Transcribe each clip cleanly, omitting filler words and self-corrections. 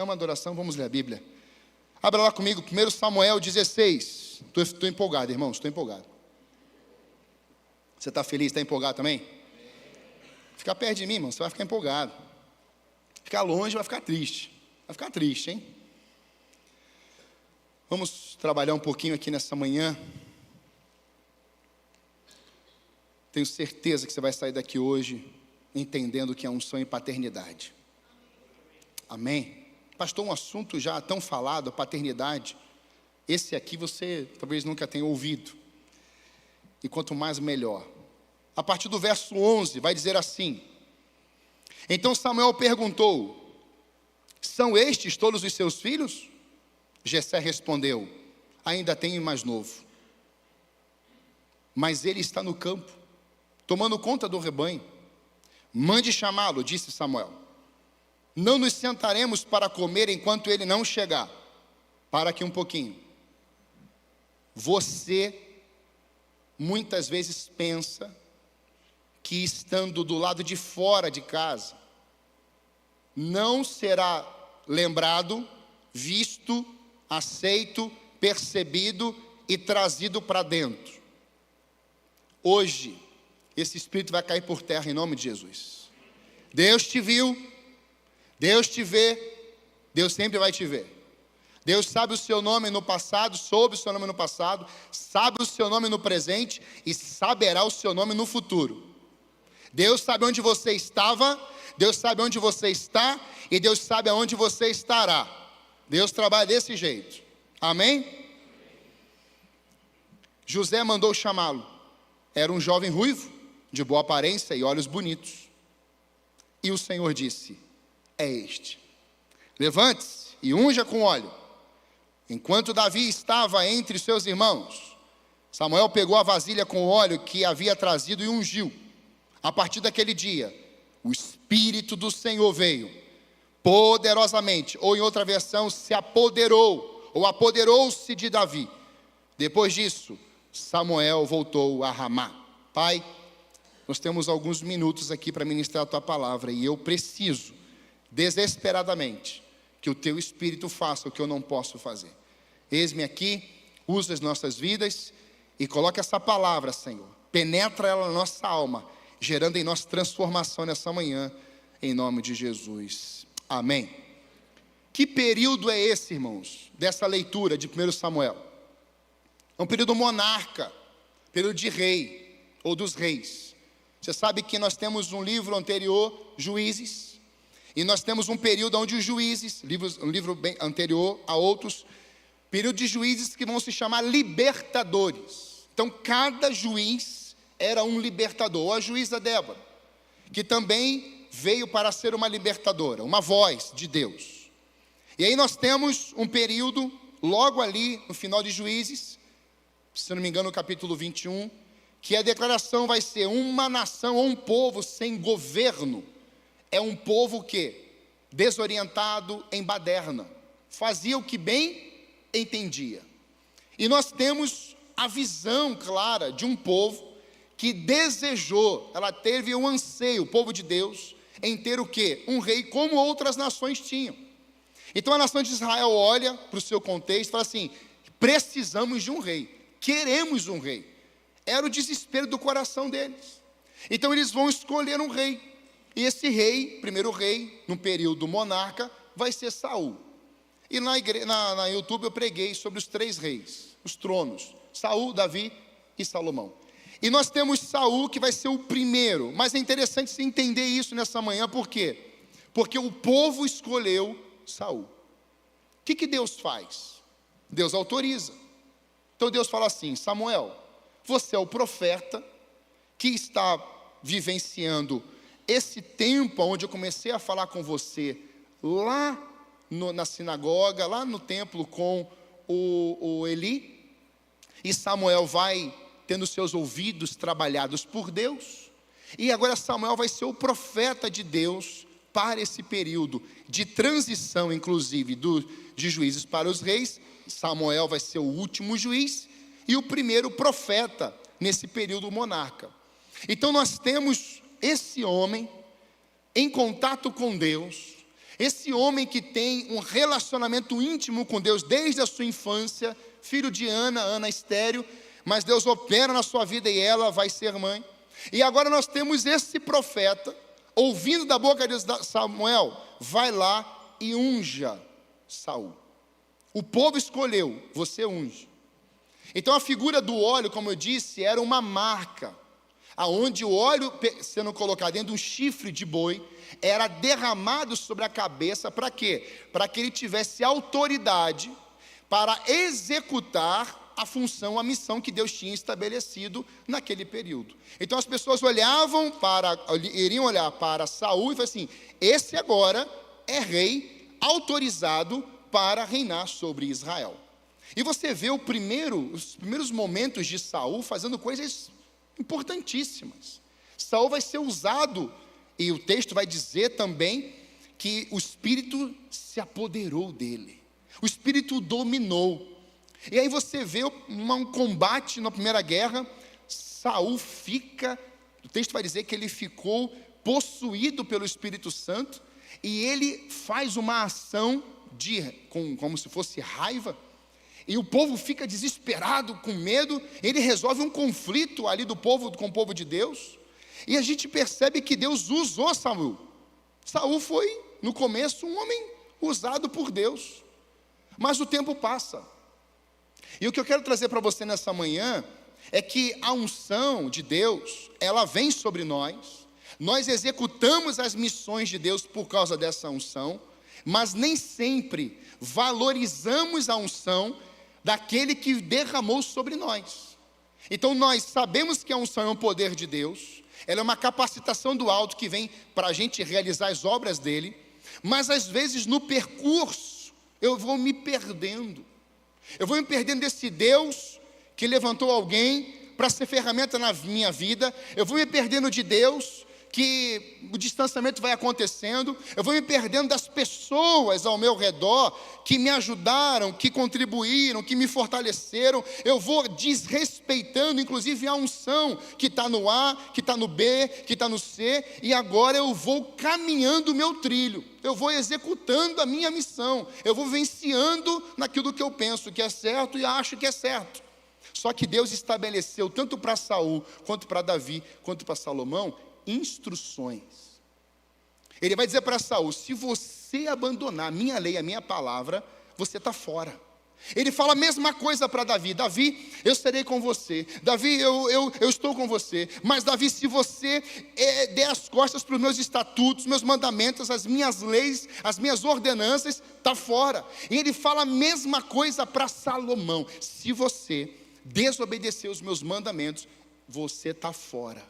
Uma adoração, vamos ler a Bíblia. Abra lá comigo, 1 Samuel 16. Estou empolgado, irmãos, estou empolgado. Você está feliz, está empolgado também? Ficar perto de mim, irmão, você vai ficar empolgado. Ficar longe vai ficar triste. Vai ficar triste, hein? Vamos trabalhar um pouquinho aqui nessa manhã. Tenho certeza que você vai sair daqui hoje entendendo o que é unção e paternidade. Amém? Pastor, um assunto já tão falado, a paternidade. Esse aqui você talvez nunca tenha ouvido. E quanto mais, melhor. A partir do verso 11, vai dizer assim: Então Samuel perguntou: São estes todos os seus filhos? Jessé respondeu: Ainda tenho mais novo, mas ele está no campo, tomando conta do rebanho. Mande chamá-lo, disse Samuel. Não nos sentaremos para comer enquanto ele não chegar. Para aqui um pouquinho. Você muitas vezes pensa que estando do lado de fora de casa, não será lembrado, visto, aceito, percebido e trazido para dentro. Hoje, esse espírito vai cair por terra em nome de Jesus. Deus te viu, Deus te vê, Deus sempre vai te ver. Deus sabe o seu nome no passado, soube o seu nome no passado, sabe o seu nome no presente e saberá o seu nome no futuro. Deus sabe onde você estava, Deus sabe onde você está e Deus sabe aonde você estará. Deus trabalha desse jeito. Amém? José mandou chamá-lo. Era um jovem ruivo, de boa aparência e olhos bonitos. E o Senhor disse: É este. Levante-se e unja com óleo. Enquanto Davi estava entre seus irmãos, Samuel pegou a vasilha com óleo que havia trazido e ungiu. A partir daquele dia, o Espírito do Senhor veio poderosamente, ou em outra versão, se apoderou, ou apoderou-se de Davi. Depois disso, Samuel voltou a Ramá. Pai, nós temos alguns minutos aqui para ministrar a Tua palavra, e eu preciso, desesperadamente, que o Teu Espírito faça o que eu não posso fazer. Eis-me aqui, usa as nossas vidas, e coloca essa palavra, Senhor, penetra ela na nossa alma, gerando em nós transformação nessa manhã, em nome de Jesus. Amém. Que período é esse, irmãos, dessa leitura de 1 Samuel? É um período monarca, período de rei, ou dos reis. Você sabe que nós temos um livro anterior, Juízes, e nós temos um período onde os juízes, um livro bem anterior a outros, período de juízes que vão se chamar libertadores. Então cada juiz era um libertador. A juíza Débora, que também veio para ser uma libertadora, uma voz de Deus. E aí nós temos um período, logo ali no final de Juízes, se não me engano no capítulo 21, que a declaração vai ser: uma nação ou um povo sem governo é um povo que, desorientado em baderna, fazia o que bem entendia. E nós temos a visão clara de um povo que desejou, ela teve um anseio, o povo de Deus, em ter o quê? Um rei como outras nações tinham. Então a nação de Israel olha para o seu contexto e fala assim: precisamos de um rei, queremos um rei. Era o desespero do coração deles. Então eles vão escolher um rei. E esse rei, primeiro rei, no período monarca, vai ser Saul. E na YouTube eu preguei sobre os 3 reis, os tronos: Saul, Davi e Salomão. E nós temos Saul, que vai ser o primeiro. Mas é interessante se entender isso nessa manhã. Por quê? Porque o povo escolheu Saul. O que Deus faz? Deus autoriza. Então Deus fala assim: Samuel, você é o profeta que está vivenciando esse tempo onde eu comecei a falar com você lá na sinagoga, lá no templo com o Eli. E Samuel vai tendo seus ouvidos trabalhados por Deus. E agora Samuel vai ser o profeta de Deus para esse período de transição, inclusive, de juízes para os reis. Samuel vai ser o último juiz e o primeiro profeta nesse período monarca. Então nós temos esse homem em contato com Deus, Esse homem que tem um relacionamento íntimo com Deus desde a sua infância, filho de Ana estéril, mas Deus opera na sua vida e ela vai ser mãe. E agora nós temos esse profeta, ouvindo da boca de Samuel, vai lá e unja Saul. O povo escolheu, você unge. Então a figura do óleo, como eu disse, era uma marca, aonde o óleo sendo colocado dentro de um chifre de boi, era derramado sobre a cabeça, para quê? Para que ele tivesse autoridade para executar a função, a missão que Deus tinha estabelecido naquele período. Então as pessoas iriam olhar para Saul e falar assim: esse agora é rei autorizado para reinar sobre Israel. E você vê os primeiros momentos de Saul fazendo coisas importantíssimas. Saul vai ser usado, e o texto vai dizer também que o Espírito se apoderou dele, o Espírito o dominou. E aí você vê um combate na primeira guerra. Saul o texto vai dizer que ele ficou possuído pelo Espírito Santo, e ele faz uma ação como se fosse raiva, e o povo fica desesperado, com medo. Ele resolve um conflito ali do povo com o povo de Deus, e a gente percebe que Deus usou Saul. Saul foi, no começo, um homem usado por Deus, mas o tempo passa. E o que eu quero trazer para você nessa manhã é que a unção de Deus, ela vem sobre nós executamos as missões de Deus por causa dessa unção, mas nem sempre valorizamos a unção daquele que derramou sobre nós. Então nós sabemos que a unção é um poder de Deus, ela é uma capacitação do alto que vem para a gente realizar as obras dele, mas às vezes no percurso eu vou me perdendo. Eu vou me perdendo desse Deus que levantou alguém para ser ferramenta na minha vida. Eu vou me perdendo de Deus, que o distanciamento vai acontecendo. Eu vou me perdendo das pessoas ao meu redor que me ajudaram, que contribuíram, que me fortaleceram. Eu vou desrespeitando inclusive a unção que está no A, que está no B, que está no C, e agora eu vou caminhando o meu trilho, eu vou executando a minha missão, eu vou vivenciando naquilo que eu penso que é certo e acho que é certo. Só que Deus estabeleceu tanto para Saul, quanto para Davi, quanto para Salomão, instruções. Ele vai dizer para Saul: se você abandonar a minha lei, a minha palavra, você está fora. Ele fala a mesma coisa para Davi: Davi, eu serei com você. Davi, eu estou com você. Mas Davi, se você der as costas para os meus estatutos, meus mandamentos, as minhas leis, as minhas ordenanças, está fora. E ele fala a mesma coisa para Salomão: se você desobedecer os meus mandamentos, você está fora.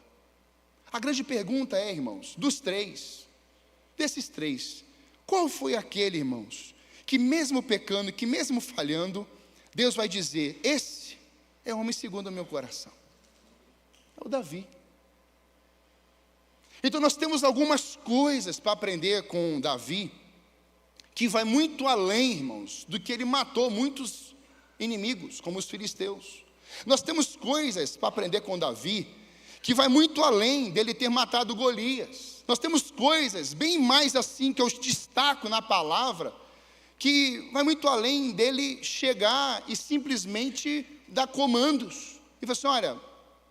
A grande pergunta é, irmãos, desses três, qual foi aquele, irmãos, que mesmo pecando, que mesmo falhando, Deus vai dizer: esse é homem segundo o meu coração? É o Davi. Então nós temos algumas coisas para aprender com Davi, que vai muito além, irmãos, do que ele matou muitos inimigos, como os filisteus. Nós temos coisas para aprender com Davi, que vai muito além dele ter matado Golias. Nós temos coisas bem mais assim, que eu destaco na palavra, que vai muito além dele chegar e simplesmente dar comandos, e falar assim: olha,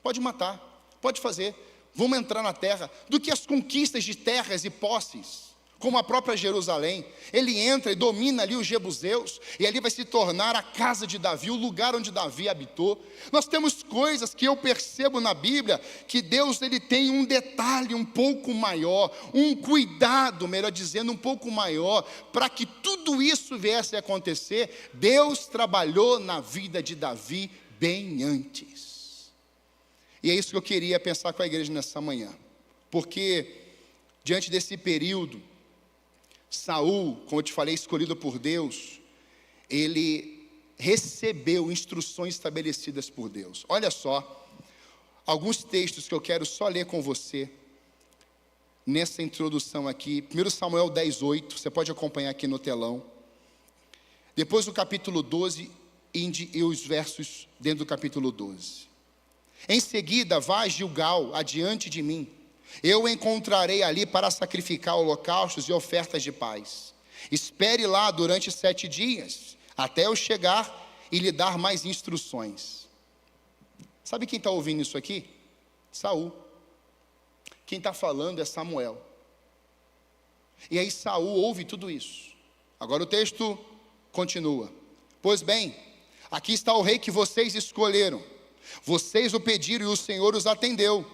pode matar, pode fazer, vamos entrar na terra, do que as conquistas de terras e posses, como a própria Jerusalém. Ele entra e domina ali os jebuseus, e ali vai se tornar a casa de Davi, o lugar onde Davi habitou. Nós temos coisas que eu percebo na Bíblia, que Deus ele tem um detalhe um pouco maior, um cuidado, melhor dizendo, um pouco maior, para que tudo isso viesse a acontecer. Deus trabalhou na vida de Davi bem antes. E é isso que eu queria pensar com a igreja nessa manhã, porque diante desse período, Saul, como eu te falei, escolhido por Deus, ele recebeu instruções estabelecidas por Deus. Olha só, alguns textos que eu quero só ler com você, nessa introdução aqui. 1 Samuel 10:8, você pode acompanhar aqui no telão. Depois o capítulo 12 e os versos dentro do capítulo 12. Em seguida, vá a Gilgal, adiante de mim. Eu o encontrarei ali para sacrificar holocaustos e ofertas de paz. Espere lá durante 7 dias, até eu chegar e lhe dar mais instruções. Sabe quem está ouvindo isso aqui? Saul. Quem está falando é Samuel. E aí Saul ouve tudo isso. Agora o texto continua. Pois bem, aqui está o rei que vocês escolheram. Vocês o pediram e o Senhor os atendeu.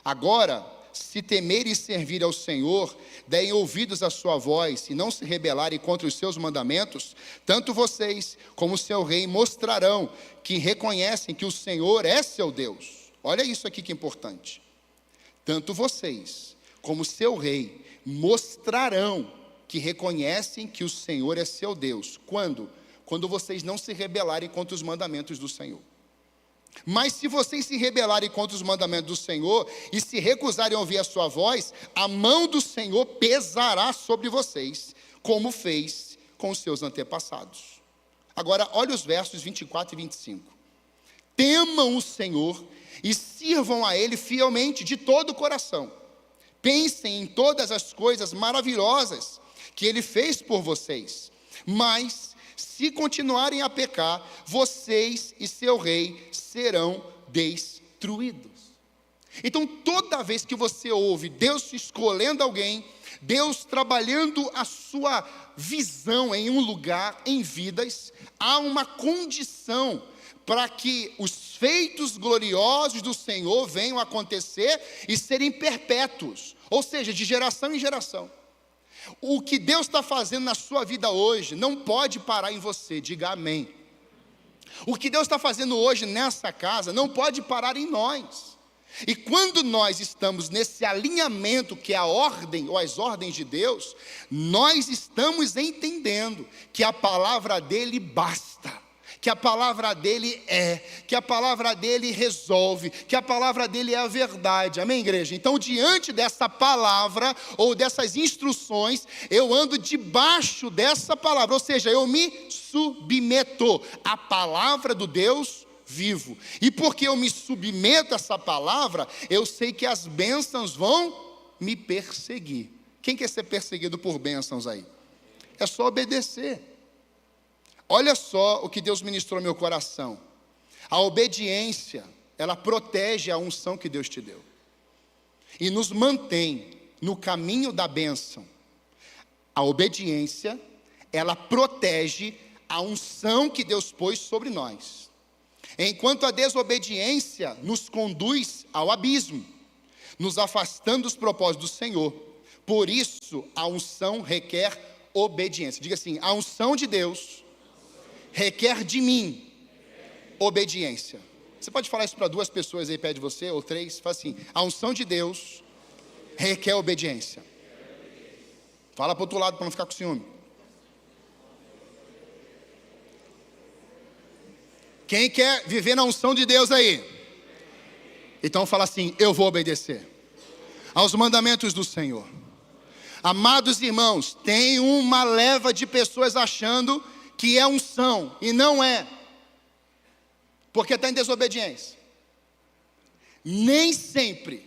Agora, se temerem e servir ao Senhor, deem ouvidos à sua voz e não se rebelarem contra os seus mandamentos, tanto vocês como seu rei mostrarão que reconhecem que o Senhor é seu Deus. Olha isso aqui que é importante. Tanto vocês como seu rei mostrarão que reconhecem que o Senhor é seu Deus. Quando? Quando vocês não se rebelarem contra os mandamentos do Senhor. Mas se vocês se rebelarem contra os mandamentos do Senhor e se recusarem a ouvir a sua voz, a mão do Senhor pesará sobre vocês, como fez com os seus antepassados. Agora, olha os versos 24 e 25. Temam o Senhor e sirvam a Ele fielmente, de todo o coração. Pensem em todas as coisas maravilhosas que Ele fez por vocês. Mas, se continuarem a pecar, vocês e seu rei serão destruídos. Então, toda vez que você ouve Deus escolhendo alguém, Deus trabalhando a sua visão em um lugar, em vidas, há uma condição para que os feitos gloriosos do Senhor venham a acontecer e serem perpétuos, ou seja, de geração em geração. O que Deus está fazendo na sua vida hoje não pode parar em você, diga amém. O que Deus está fazendo hoje nessa casa não pode parar em nós. E quando nós estamos nesse alinhamento que é a ordem ou as ordens de Deus, nós estamos entendendo que a palavra dele basta, que a palavra dele que a palavra dele resolve, que a palavra dele é a verdade, amém, igreja? Então, diante dessa palavra, ou dessas instruções, eu ando debaixo dessa palavra, ou seja, eu me submeto à palavra do Deus vivo, e porque eu me submeto a essa palavra, eu sei que as bênçãos vão me perseguir. Quem quer ser perseguido por bênçãos aí? É só obedecer. Olha só o que Deus ministrou no meu coração. A obediência, ela protege a unção que Deus te deu. E nos mantém no caminho da bênção. A obediência, ela protege a unção que Deus pôs sobre nós. Enquanto a desobediência nos conduz ao abismo, nos afastando dos propósitos do Senhor. Por isso, a unção requer obediência. Diga assim, a unção de Deus requer de mim obediência. Você pode falar isso para 2 pessoas aí perto de você, ou 3, fala assim, a unção de Deus requer obediência. Fala para o outro lado para não ficar com ciúme. Quem quer viver na unção de Deus aí? Então fala assim, eu vou obedecer aos mandamentos do Senhor. Amados irmãos, tem uma leva de pessoas achando que é unção, e não é, porque está em desobediência. Nem sempre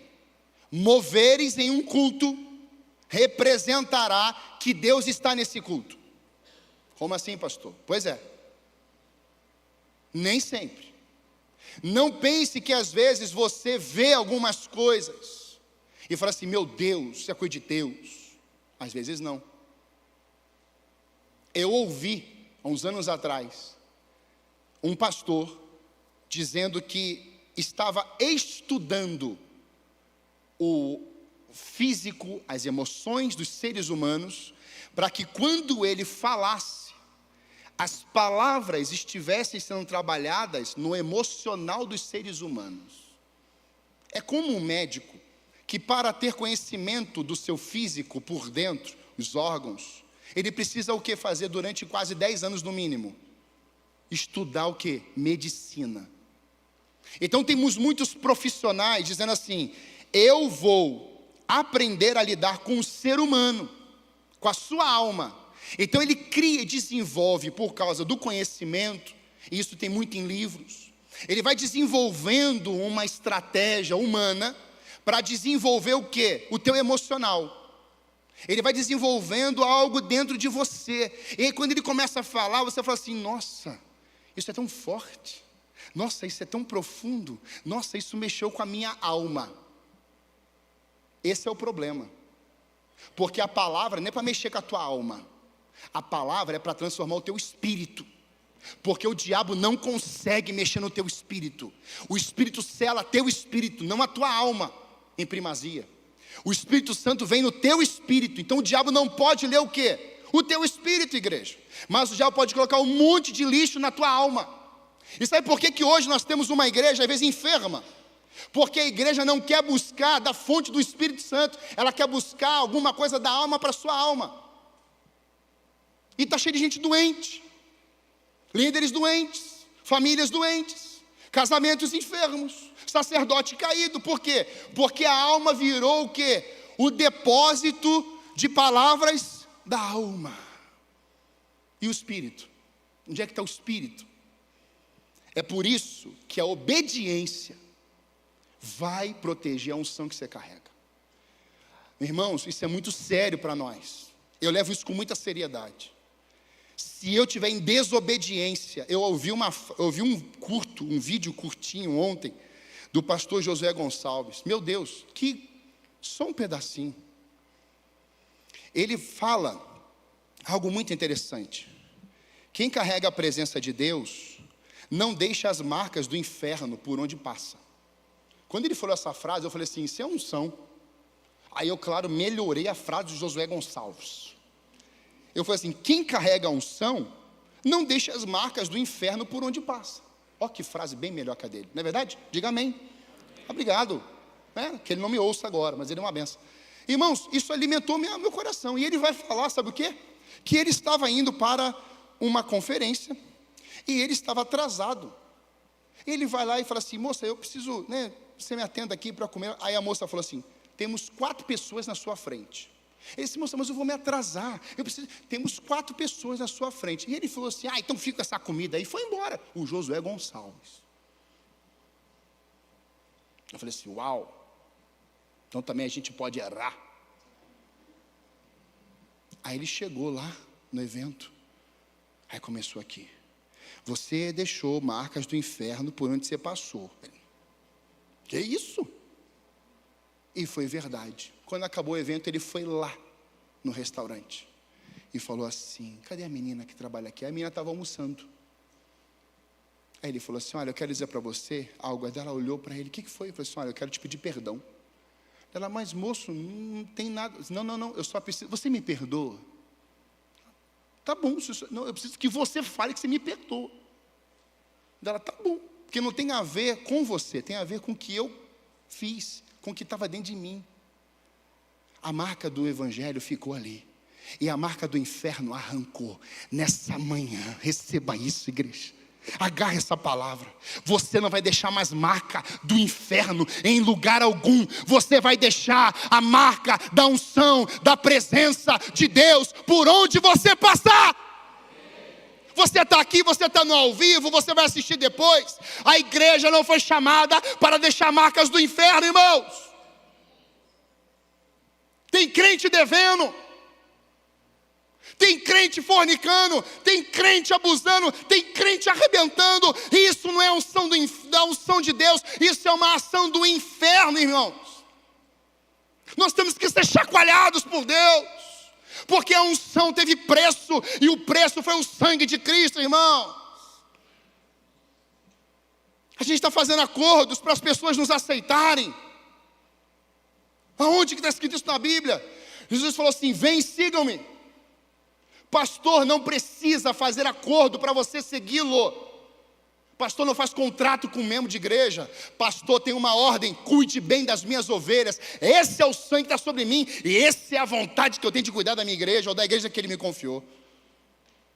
moveres em um culto representará que Deus está nesse culto. Como assim, pastor? Pois é, nem sempre. Não pense que às vezes você vê algumas coisas e fala assim, meu Deus, isso é coisa de Deus. Às vezes não. Eu ouvi há uns anos atrás, um pastor dizendo que estava estudando o físico, as emoções dos seres humanos, para que quando ele falasse, as palavras estivessem sendo trabalhadas no emocional dos seres humanos. É como um médico que, para ter conhecimento do seu físico por dentro, os órgãos, ele precisa o que fazer durante quase 10 anos no mínimo? Estudar o que? Medicina. Então temos muitos profissionais dizendo assim, eu vou aprender a lidar com o ser humano, com a sua alma. Então ele cria e desenvolve por causa do conhecimento, e isso tem muito em livros, ele vai desenvolvendo uma estratégia humana para desenvolver o quê? O teu emocional. Ele vai desenvolvendo algo dentro de você. E aí quando ele começa a falar, você fala assim, nossa, isso é tão forte. Nossa, isso é tão profundo. Nossa, isso mexeu com a minha alma. Esse é o problema. Porque a palavra não é para mexer com a tua alma. A palavra é para transformar o teu espírito. Porque o diabo não consegue mexer no teu espírito. O Espírito sela teu espírito, não a tua alma em primazia. O Espírito Santo vem no teu espírito. Então o diabo não pode ler o quê? O teu espírito, igreja. Mas o diabo pode colocar um monte de lixo na tua alma. E sabe por que hoje nós temos uma igreja às vezes enferma? Porque a igreja não quer buscar da fonte do Espírito Santo. Ela quer buscar alguma coisa da alma para a sua alma. E está cheio de gente doente. Líderes doentes, famílias doentes, casamentos enfermos, sacerdote caído. Por quê? Porque a alma virou o quê? O depósito de palavras da alma. E o espírito? Onde é que está o espírito? É por isso que a obediência vai proteger a unção que você carrega. Irmãos, isso é muito sério para nós. Eu levo isso com muita seriedade. Se eu tiver em desobediência, eu ouvi um vídeo curtinho ontem, do pastor Josué Gonçalves. Meu Deus, só um pedacinho. Ele fala algo muito interessante. Quem carrega a presença de Deus, não deixa as marcas do inferno por onde passa. Quando ele falou essa frase, eu falei assim, isso é unção. Aí eu, claro, melhorei a frase de Josué Gonçalves. Eu falei assim, quem carrega a unção, não deixa as marcas do inferno por onde passa. Olha que frase bem melhor que a dele, não é verdade? Diga amém. Obrigado. Que ele não me ouça agora, mas ele é uma benção. Irmãos, isso alimentou meu coração. E ele vai falar, sabe o quê? Que ele estava indo para uma conferência e ele estava atrasado. Ele vai lá e fala assim, moça, eu preciso, você me atenda aqui para comer. Aí a moça falou assim, temos 4 pessoas na sua frente. Ele disse, moça, mas eu vou me atrasar. Temos 4 pessoas na sua frente. E ele falou assim, então fica com essa comida aí. E foi embora. O Josué Gonçalves. Eu falei assim, uau. Então também a gente pode errar. Aí ele chegou lá no evento. Aí começou aqui. Você deixou marcas do inferno por onde você passou. Que isso? E foi verdade. Quando acabou o evento, ele foi lá no restaurante e falou assim, cadê a menina que trabalha aqui? A menina estava almoçando. Aí ele falou assim, olha, eu quero dizer para você algo. Aí ela olhou para ele, o que foi? Ele falou assim, olha, eu quero te pedir perdão. Ela, mas moço, não tem nada. Não, eu só preciso, você me perdoa? Tá bom, não, eu preciso que você fale que você me perdoa. Ela, tá bom, porque não tem a ver com você, tem a ver com o que eu fiz, com o que estava dentro de mim. A marca do evangelho ficou ali. E a marca do inferno arrancou. Nessa manhã, receba isso, igreja. Agarre essa palavra. Você não vai deixar mais marca do inferno em lugar algum. Você vai deixar a marca da unção, da presença de Deus por onde você passar. Você está aqui, você está no ao vivo, você vai assistir depois. A igreja não foi chamada para deixar marcas do inferno, irmãos. Tem crente devendo, tem crente fornicando, tem crente abusando, tem crente arrebentando. Isso não é unção da unção de Deus, isso é uma ação do inferno, irmãos. Nós temos que ser chacoalhados por Deus, porque a unção teve preço, e o preço foi o sangue de Cristo, irmãos. A gente está fazendo acordos para as pessoas nos aceitarem. Aonde que está escrito isso na Bíblia? Jesus falou assim, vem, sigam-me. Pastor não precisa fazer acordo para você segui-lo. Pastor não faz contrato com um membro de igreja. Pastor tem uma ordem, cuide bem das minhas ovelhas. Esse é o sangue que está sobre mim, e essa é a vontade que eu tenho de cuidar da minha igreja, ou da igreja que Ele me confiou.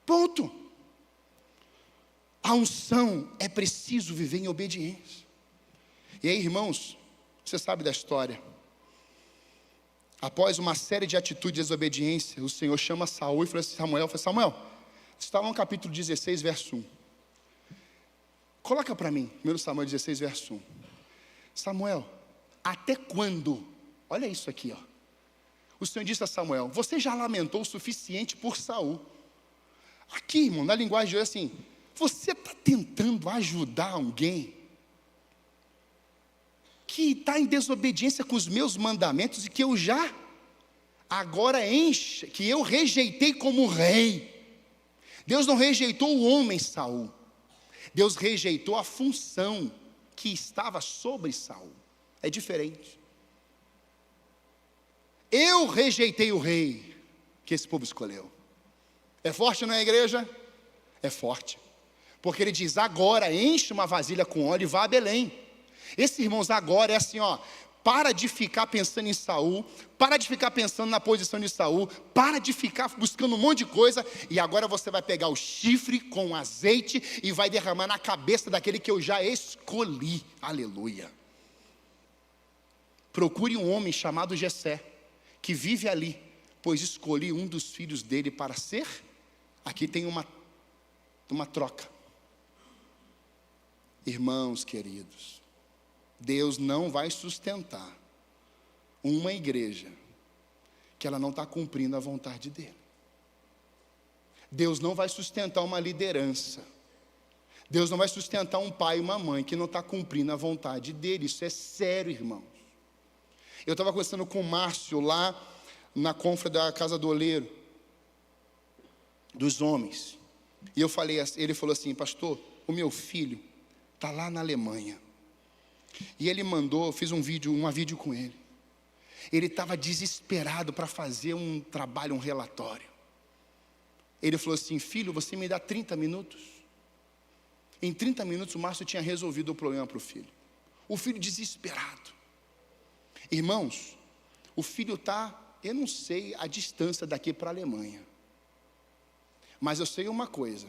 Ponto. A unção é preciso viver em obediência. E aí, irmãos, você sabe da história. Após uma série de atitudes de desobediência, o Senhor chama Saul e fala assim, Samuel, estava no capítulo 16, verso 1. Coloca para mim, 1 Samuel 16, verso 1. Samuel, Até quando? Olha isso aqui, ó. O Senhor disse a Samuel: você já lamentou o suficiente por Saul. Aqui, irmão, na linguagem de hoje, assim, você está tentando ajudar alguém que está em desobediência com os meus mandamentos e que eu já agora que eu rejeitei como rei. Deus não rejeitou o homem Saul. Deus rejeitou a função que estava sobre Saul. É diferente. Eu rejeitei o rei que esse povo escolheu. É forte, não é, igreja? É forte. Porque ele diz: agora enche uma vasilha com óleo e vá a Belém. Esses irmãos, agora é assim, ó. Para de ficar pensando em Saul, para de ficar pensando na posição de Saul, para de ficar buscando um monte de coisa, e agora você vai pegar o chifre com azeite e vai derramar na cabeça daquele que eu já escolhi. Aleluia. Procure um homem chamado Jessé, que vive ali, pois escolhi um dos filhos dele para ser. Aqui tem uma troca. Irmãos queridos, Deus não vai sustentar uma igreja que ela não está cumprindo a vontade dele. Deus não vai sustentar uma liderança. Deus não vai sustentar um pai e uma mãe que não está cumprindo a vontade dele. Isso é sério, irmãos. Eu estava conversando com o Márcio lá na confra da Casa do Oleiro, dos homens. E ele falou assim: pastor, o meu filho está lá na Alemanha. E ele mandou, eu fiz uma vídeo com ele. Ele estava desesperado para fazer um trabalho, um relatório. Ele falou assim: filho, você me dá 30 minutos? Em 30 minutos o Márcio tinha resolvido o problema para o filho. O filho desesperado. Irmãos, o filho está, eu não sei a distância daqui para a Alemanha. Mas eu sei uma coisa.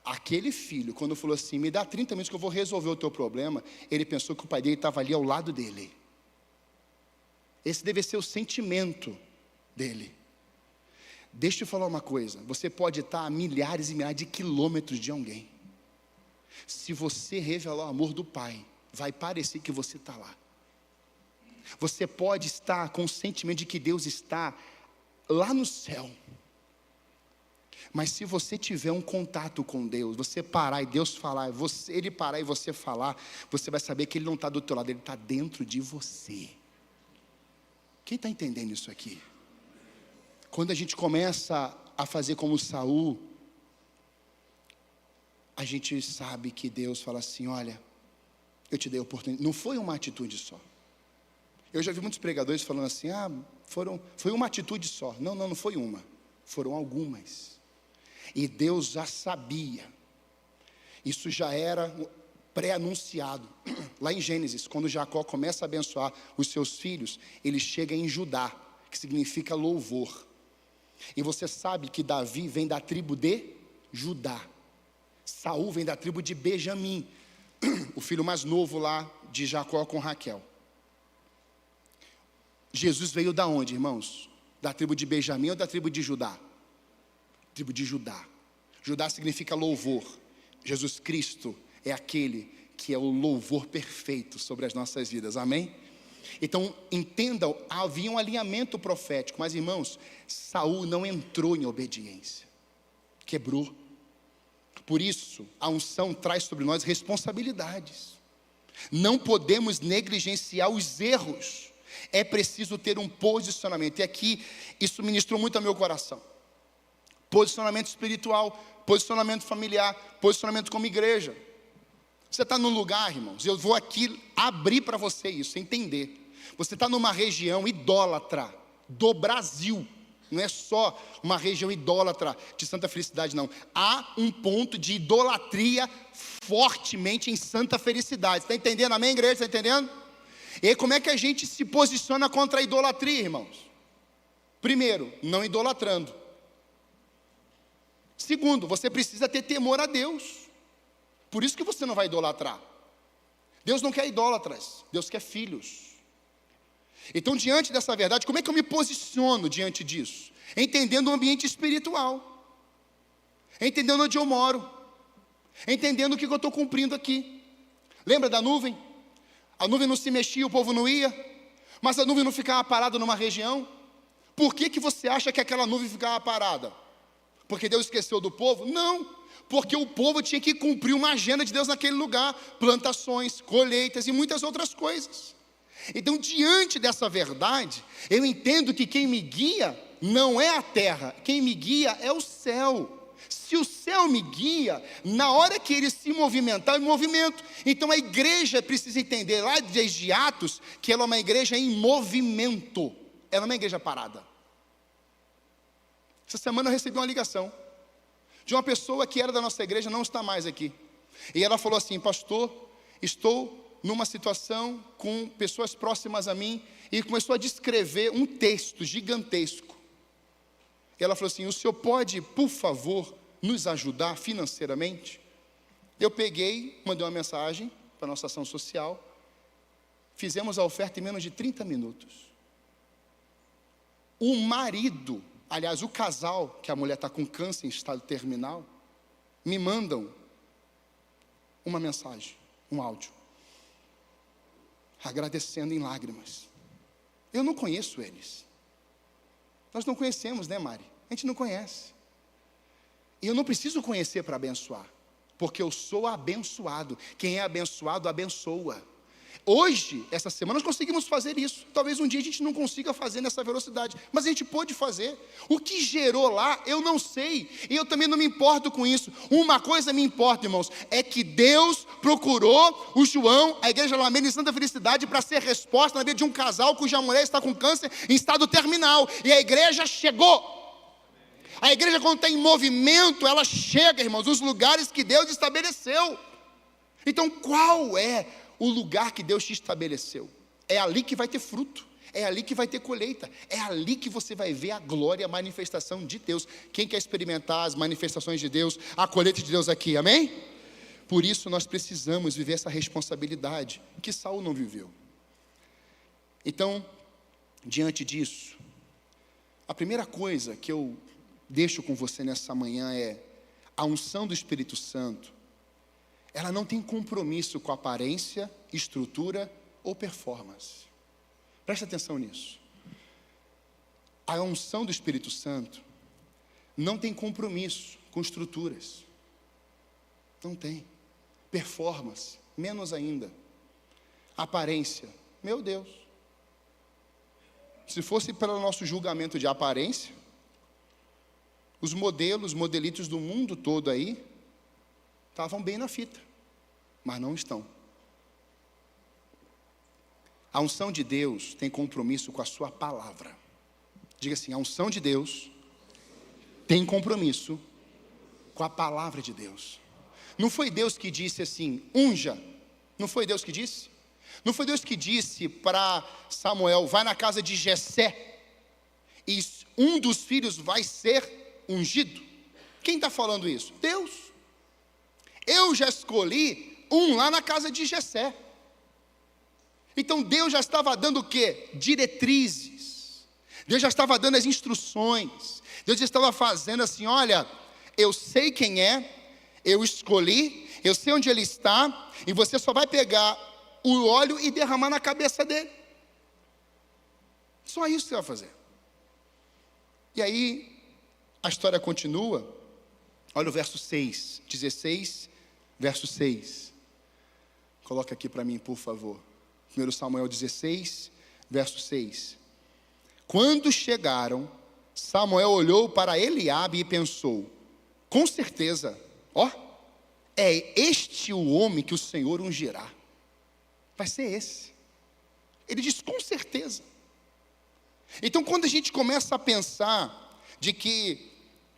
Aquele filho, quando falou assim: me dá 30 minutos que eu vou resolver o teu problema, ele pensou que o pai dele estava ali ao lado dele. Esse deve ser o sentimento dele. Deixa eu falar uma coisa: você pode estar a milhares e milhares de quilômetros de alguém. Se você revelar o amor do pai, vai parecer que você está lá. Você pode estar com o sentimento de que Deus está lá no céu. Mas se você tiver um contato com Deus, você parar e Deus falar, ele parar e você falar, você vai saber que Ele não está do teu lado, Ele está dentro de você. Quem está entendendo isso aqui? Quando a gente começa a fazer como Saul, a gente sabe que Deus fala assim: olha, eu te dei a oportunidade. Não foi uma atitude só. Eu já vi muitos pregadores falando assim: foi uma atitude só. Não foi uma, foram algumas. E Deus já sabia. Isso já era pré-anunciado. Lá em Gênesis, quando Jacó começa a abençoar os seus filhos, ele chega em Judá, que significa louvor. E você sabe que Davi vem da tribo de Judá. Saul vem da tribo de Benjamim, o filho mais novo lá de Jacó com Raquel. Jesus veio da onde, irmãos? Da tribo de Benjamim ou da tribo de Judá? Tribo de Judá. Judá significa louvor. Jesus Cristo é aquele que é o louvor perfeito sobre as nossas vidas, amém? Então, entendam, havia um alinhamento profético, mas irmãos, Saul não entrou em obediência, quebrou. Por isso, a unção traz sobre nós responsabilidades. Não podemos negligenciar os erros. É preciso ter um posicionamento. E aqui, isso ministrou muito ao meu coração. Posicionamento espiritual, posicionamento familiar, posicionamento como igreja. Você está num lugar, irmãos, eu vou aqui abrir para você isso, entender. Você está numa região idólatra do Brasil. Não é só uma região idólatra de Santa Felicidade, não. Há um ponto de idolatria fortemente em Santa Felicidade. Está entendendo, amém, igreja? Está entendendo? E aí, como é que a gente se posiciona contra a idolatria, irmãos? Primeiro, não idolatrando. Segundo, você precisa ter temor a Deus. Por isso que você não vai idolatrar. Deus não quer idólatras, Deus quer filhos. Então, diante dessa verdade, como é que eu me posiciono diante disso? Entendendo o ambiente espiritual, entendendo onde eu moro, entendendo o que eu estou cumprindo aqui. Lembra da nuvem? A nuvem não se mexia, o povo não ia, mas a nuvem não ficava parada numa região. Por que você acha que aquela nuvem ficava parada? Porque Deus esqueceu do povo? Não, porque o povo tinha que cumprir uma agenda de Deus naquele lugar, plantações, colheitas e muitas outras coisas. Então, diante dessa verdade, eu entendo que quem me guia não é a terra, quem me guia é o céu. Se o céu me guia, na hora que ele se movimentar, eu me movimento. Então a igreja precisa entender, lá desde Atos, que ela é uma igreja em movimento, ela não é uma igreja parada. Essa semana eu recebi uma ligação de uma pessoa que era da nossa igreja, não está mais aqui. E ela falou assim: pastor, estou numa situação com pessoas próximas a mim, e começou a descrever um texto gigantesco. E ela falou assim: o senhor pode, por favor, nos ajudar financeiramente? Eu peguei, mandei uma mensagem para a nossa ação social, fizemos a oferta em menos de 30 minutos. O marido, aliás, o casal, que a mulher está com câncer em estado terminal, me mandam uma mensagem, um áudio, agradecendo em lágrimas. Eu não conheço eles. Nós não conhecemos, né, Mari? A gente não conhece. E eu não preciso conhecer para abençoar, porque eu sou abençoado. Quem é abençoado, abençoa. Hoje, essa semana, nós conseguimos fazer isso. Talvez um dia a gente não consiga fazer nessa velocidade, mas a gente pôde fazer. O que gerou lá, eu não sei, e eu também não me importo com isso. Uma coisa me importa, irmãos, é que Deus procurou o João, a igreja Alameda em Santa Felicidade, para ser resposta na vida de um casal cuja mulher está com câncer em estado terminal, e a igreja chegou. A igreja, quando está em movimento, ela chega, irmãos, nos lugares que Deus estabeleceu. Então, qual é o lugar que Deus te estabeleceu? É ali que vai ter fruto, é ali que vai ter colheita, é ali que você vai ver a glória, a manifestação de Deus. Quem quer experimentar as manifestações de Deus, a colheita de Deus aqui, amém? Por isso nós precisamos viver essa responsabilidade que Saul não viveu. Então, diante disso, a primeira coisa que eu deixo com você nessa manhã é: a unção do Espírito Santo, ela não tem compromisso com aparência, estrutura ou performance. Presta atenção nisso. A unção do Espírito Santo não tem compromisso com estruturas. Não tem. Performance, menos ainda. Aparência, meu Deus. Se fosse pelo nosso julgamento de aparência, os modelos, modelitos do mundo todo aí, estavam bem na fita, mas não estão. A unção de Deus tem compromisso com a sua palavra. Diga assim: a unção de Deus tem compromisso com a palavra de Deus. Não foi Deus que disse assim: unja. Não foi Deus que disse? Não foi Deus que disse para Samuel: vai na casa de Jessé, e um dos filhos vai ser ungido? Quem está falando isso? Deus. Eu já escolhi um lá na casa de Jessé. Então Deus já estava dando o quê? Diretrizes. Deus já estava dando as instruções. Deus já estava fazendo assim: olha, eu sei quem é, eu escolhi, eu sei onde ele está, e você só vai pegar o óleo e derramar na cabeça dele. Só isso que você vai fazer. E aí a história continua. Olha o verso 6, 16, verso 6. Coloca aqui para mim, por favor. 1 Samuel 16, verso 6. Quando chegaram, Samuel olhou para Eliabe e pensou: com certeza, é este o homem que o Senhor ungirá. Vai ser esse. Ele diz: com certeza. Então, quando a gente começa a pensar de que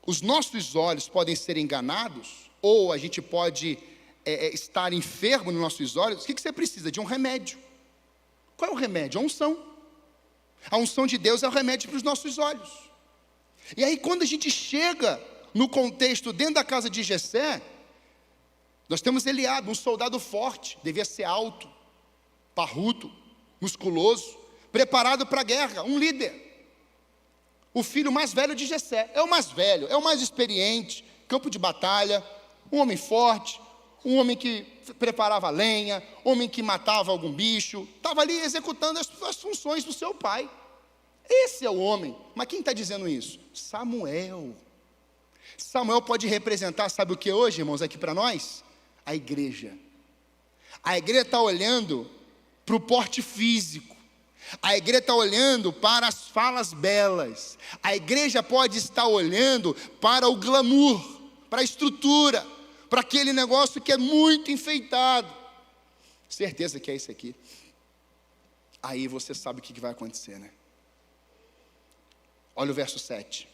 os nossos olhos podem ser enganados, ou a gente pode estar enfermo nos nossos olhos, o que você precisa? De um remédio. Qual é o remédio? A unção. A unção de Deus é o remédio para os nossos olhos. E aí, quando a gente chega no contexto dentro da casa de Jessé, nós temos Eliabe, um soldado forte, devia ser alto, parrudo, musculoso, preparado para a guerra, um líder. O filho mais velho de Jessé, é o mais velho, é o mais experiente, campo de batalha, um homem forte, um homem que preparava lenha, homem que matava algum bicho, estava ali executando as funções do seu pai. Esse é o homem. Mas quem está dizendo isso? Samuel. Samuel pode representar, sabe o que hoje, irmãos, aqui para nós? A igreja. A igreja está olhando para o porte físico. A igreja está olhando para as falas belas. A igreja pode estar olhando para o glamour, para a estrutura, para aquele negócio que é muito enfeitado. Certeza que é isso aqui. Aí você sabe o que vai acontecer, né? Olha o verso 7.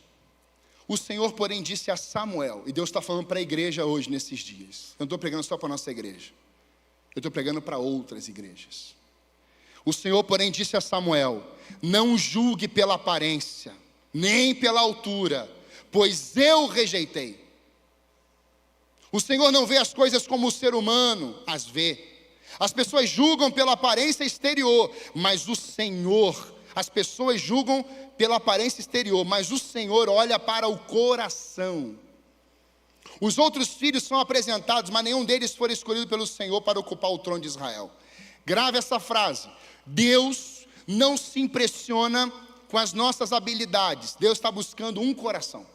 O Senhor, porém, disse a Samuel, e Deus está falando para a igreja hoje, nesses dias. Eu não estou pregando só para a nossa igreja. Eu estou pregando para outras igrejas. O Senhor, porém, disse a Samuel: não julgue pela aparência, nem pela altura, pois eu rejeitei. O Senhor não vê as coisas como o ser humano as vê. As pessoas julgam pela aparência exterior, mas o Senhor, as pessoas julgam pela aparência exterior, mas o Senhor olha para o coração. Os outros filhos são apresentados, mas nenhum deles foi escolhido pelo Senhor para ocupar o trono de Israel. Grave essa frase: Deus não se impressiona com as nossas habilidades, Deus está buscando um coração.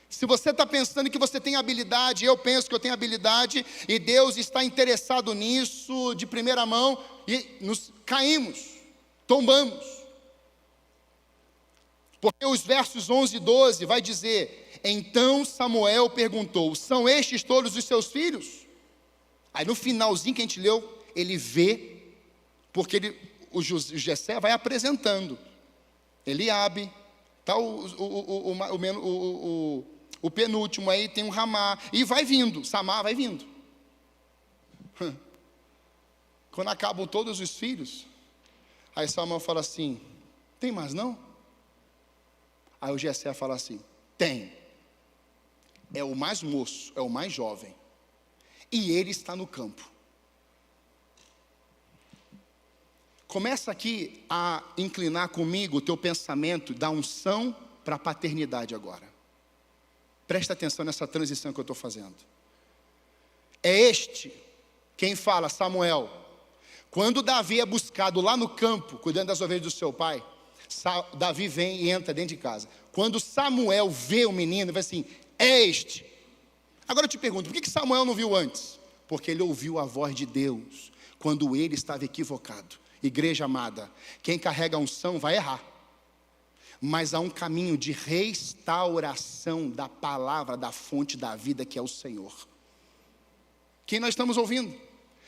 Se você está pensando que você tem habilidade, eu penso que eu tenho habilidade, e Deus está interessado nisso de primeira mão, e nos caímos, tombamos. Porque os versos 11 e 12 vai dizer: então Samuel perguntou: são estes todos os seus filhos? Aí no finalzinho que a gente leu, ele vê, porque o Jessé vai apresentando. Eliabe, tá o penúltimo, aí tem um Ramá, e vai vindo, Samar vai vindo. Quando acabam todos os filhos, aí Samuel fala assim: tem mais não? Aí o Jessé fala assim: tem. É o mais moço, é o mais jovem, e ele está no campo. Começa aqui a inclinar comigo o teu pensamento da unção para a paternidade agora. Presta atenção nessa transição que eu estou fazendo. É este quem fala, Samuel. Quando Davi é buscado lá no campo, cuidando das ovelhas do seu pai, Davi vem e entra dentro de casa. Quando Samuel vê o menino, ele vai assim: é este. Agora eu te pergunto, por que Samuel não viu antes? Porque ele ouviu a voz de Deus quando ele estava equivocado. Igreja amada, quem carrega a unção vai errar, mas há um caminho de restauração da palavra, da fonte da vida, que é o Senhor. Quem nós estamos ouvindo?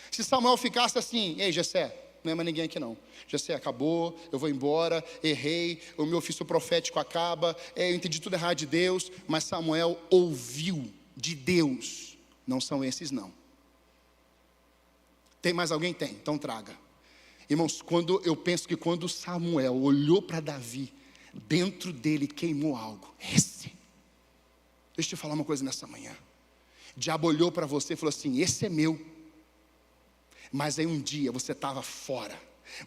Se Samuel ficasse assim: ei, Jessé, não é mais ninguém aqui não, Jessé, acabou, eu vou embora, errei, o meu ofício profético acaba, eu entendi tudo errado de Deus. Mas Samuel ouviu de Deus: não são esses não. Tem mais alguém? Tem, então traga. Irmãos, quando eu penso que quando Samuel olhou para Davi, dentro dele queimou algo. Esse. Deixa eu te falar uma coisa nessa manhã. O diabo olhou para você e falou assim: esse é meu. Mas aí um dia você estava fora,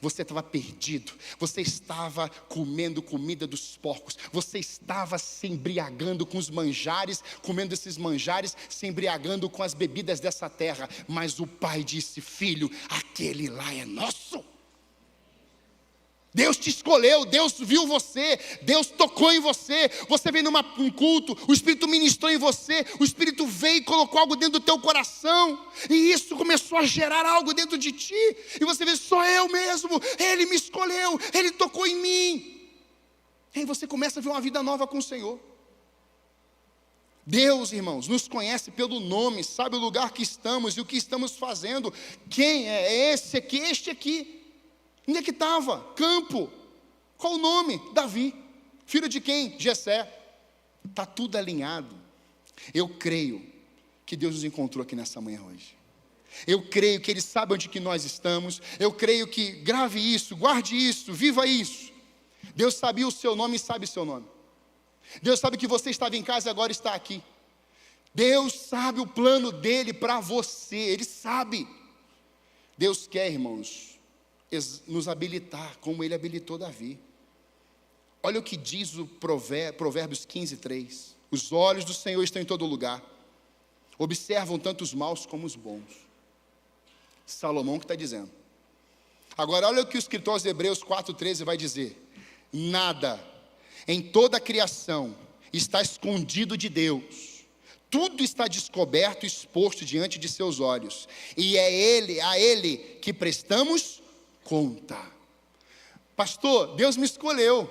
você estava perdido, você estava comendo comida dos porcos, você estava se embriagando com os manjares, comendo esses manjares, se embriagando com as bebidas dessa terra. Mas o pai disse: filho, aquele lá é nosso. Deus te escolheu, Deus viu você, Deus tocou em você, você veio num culto, o Espírito ministrou em você, o Espírito veio e colocou algo dentro do teu coração, e isso começou a gerar algo dentro de ti, e você vê: sou eu mesmo, Ele me escolheu, Ele tocou em mim. E aí você começa a ver uma vida nova com o Senhor. Deus, irmãos, nos conhece pelo nome, sabe o lugar que estamos e o que estamos fazendo. Quem é esse aqui, este aqui? Onde é que estava? Campo. Qual o nome? Davi. Filho de quem? Jessé. Está tudo alinhado. Eu creio que Deus nos encontrou aqui nessa manhã hoje. Eu creio que Ele sabe onde que nós estamos. Eu creio que, grave isso, guarde isso, viva isso. Deus sabia o seu nome e sabe o seu nome. Deus sabe que você estava em casa e agora está aqui. Deus sabe o plano dEle para você. Ele sabe. Deus quer, irmãos, nos habilitar como Ele habilitou Davi. Olha o que diz o Provérbios 15:3. Os olhos do Senhor estão em todo lugar. observam tanto os maus como os bons. Salomão que está dizendo. Agora olha o que o escritor aos Hebreus 4,13 vai dizer: nada em toda a criação está escondido de Deus, tudo está descoberto e exposto diante de seus olhos, e é a Ele que prestamos conta. Pastor, Deus me escolheu,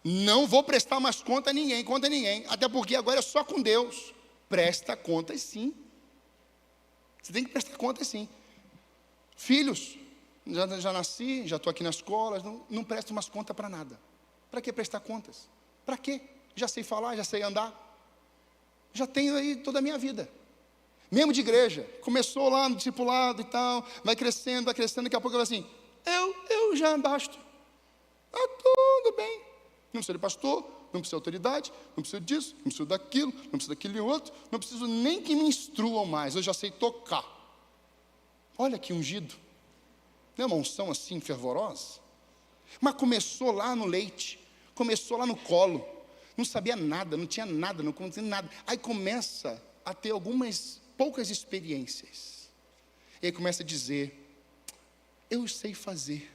não vou prestar mais conta a ninguém, até porque agora é só com Deus. Presta contas sim, você tem que prestar contas sim. Filhos, já nasci, já estou aqui na escola, não presto mais conta para nada. Para que prestar contas? Para quê? Já sei falar, já sei andar, já tenho aí toda a minha vida, mesmo de igreja, começou lá no discipulado e tal, vai crescendo, daqui a pouco eu falo assim, eu já basto, está tudo bem, não preciso de pastor, não preciso de autoridade, não preciso disso, não preciso daquilo, não preciso daquele outro, não preciso nem que me instruam mais, eu já sei tocar. Olha que ungido, não é uma unção assim fervorosa? Mas começou lá no leite, começou lá no colo, não sabia nada, não tinha nada, não conhecia nada. Aí começa a ter algumas poucas experiências. E aí começa a dizer, eu sei fazer.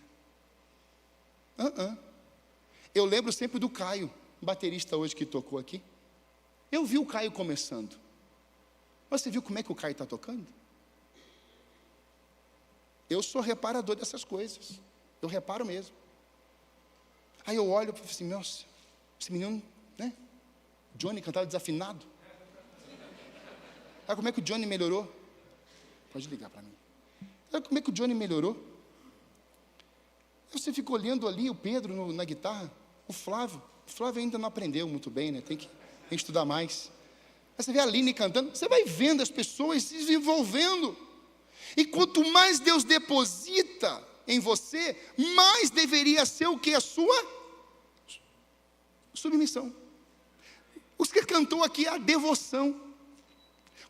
Eu lembro sempre do Caio, baterista hoje que tocou aqui. Eu vi o Caio começando. Você viu como é que o Caio está tocando? Eu sou reparador dessas coisas. Eu reparo mesmo. Aí eu olho e falo assim, nossa, esse menino, né? Johnny cantava desafinado. Aí como é que o Johnny melhorou? Pode ligar para mim. Aí como é que o Johnny melhorou? Você fica olhando ali o Pedro na guitarra, o Flávio ainda não aprendeu muito bem, né? Tem que estudar mais. Aí você vê a Aline cantando, você vai vendo as pessoas se desenvolvendo. E quanto mais Deus deposita em você, mais deveria ser o que? A sua submissão. Os que cantou aqui, a devoção.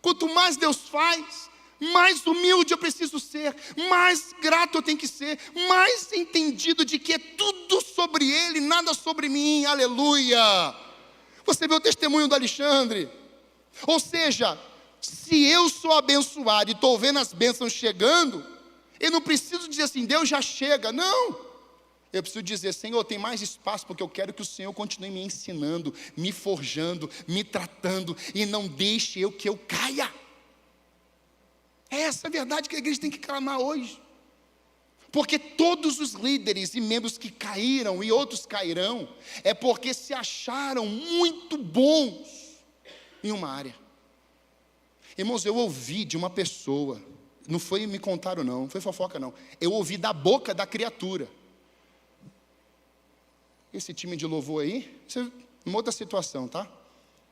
Quanto mais Deus faz, mais humilde eu preciso ser, mais grato eu tenho que ser, mais entendido de que é tudo sobre Ele, nada sobre mim, aleluia. Você vê o testemunho do Alexandre, ou seja, se eu sou abençoado e estou vendo as bênçãos chegando, eu não preciso dizer assim, Deus já chega, não. Eu preciso dizer, Senhor, tem mais espaço, porque eu quero que o Senhor continue me ensinando, me forjando, me tratando, e não deixe que eu caia. É essa a verdade que a igreja tem que clamar hoje. Porque todos os líderes e membros que caíram, e outros cairão, é porque se acharam muito bons em uma área. Irmãos, eu ouvi de uma pessoa, não foi me contaram não, não foi fofoca não, eu ouvi da boca da criatura. Esse time de louvor aí, uma outra situação, tá?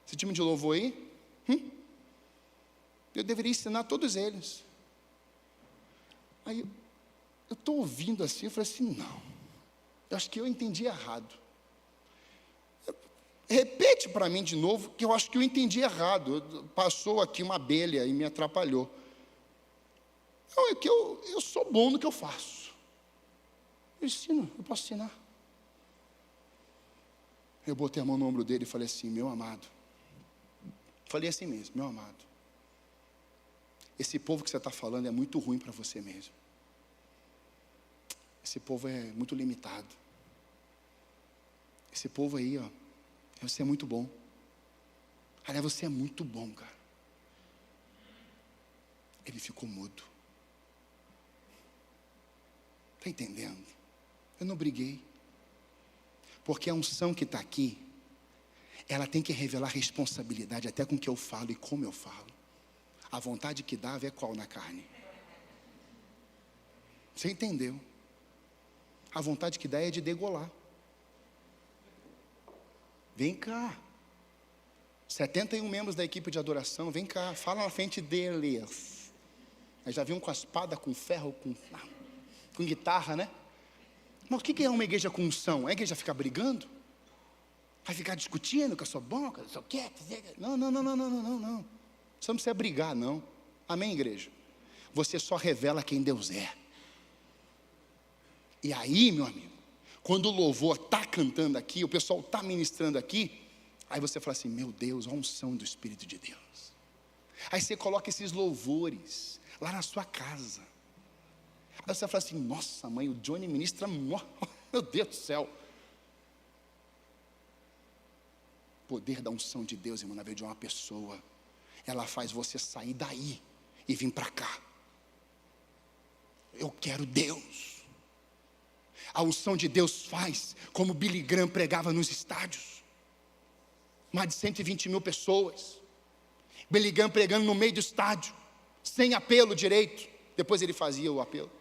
Esse time de louvor aí, eu deveria ensinar todos eles. Aí, eu estou ouvindo assim, eu falei assim, não, eu acho que eu entendi errado. Repete para mim de novo, que eu acho que eu entendi errado. Passou aqui uma abelha e me atrapalhou. Não, é que eu sou bom no que eu faço. Eu ensino, eu posso ensinar. Eu botei a mão no ombro dele e falei assim, meu amado. Falei assim mesmo, meu amado. Esse povo que você está falando é muito ruim para você mesmo. Esse povo é muito limitado. Esse povo aí, ó, você é muito bom. Aliás, você é muito bom, cara. Ele ficou mudo. Está entendendo? Eu não briguei. Porque a unção que está aqui, ela tem que revelar responsabilidade até com o que eu falo e como eu falo. A vontade que dava é qual na carne? Você entendeu? A vontade que dá é de degolar. Vem cá. 71 membros da equipe de adoração, vem cá, fala na frente deles. Aí já viam com a espada, com ferro, com guitarra, né? Mas o que é uma igreja com unção? É a igreja ficar brigando? Vai ficar discutindo com a sua boca? Não sei o quê? Não. Você não precisa brigar, não. Amém, igreja? Você só revela quem Deus é. E aí, meu amigo, quando o louvor está cantando aqui, o pessoal está ministrando aqui, aí você fala assim, meu Deus, a unção do Espírito de Deus. Aí você coloca esses louvores lá na sua casa. Aí você fala assim, nossa mãe, o Johnny ministra, meu Deus do céu. O poder da unção de Deus, irmão, na vida de uma pessoa, ela faz você sair daí e vir para cá. Eu quero Deus. A unção de Deus faz, como Billy Graham pregava nos estádios. Mais de 120 mil pessoas. Billy Graham pregando no meio do estádio, sem apelo direito. Depois ele fazia o apelo.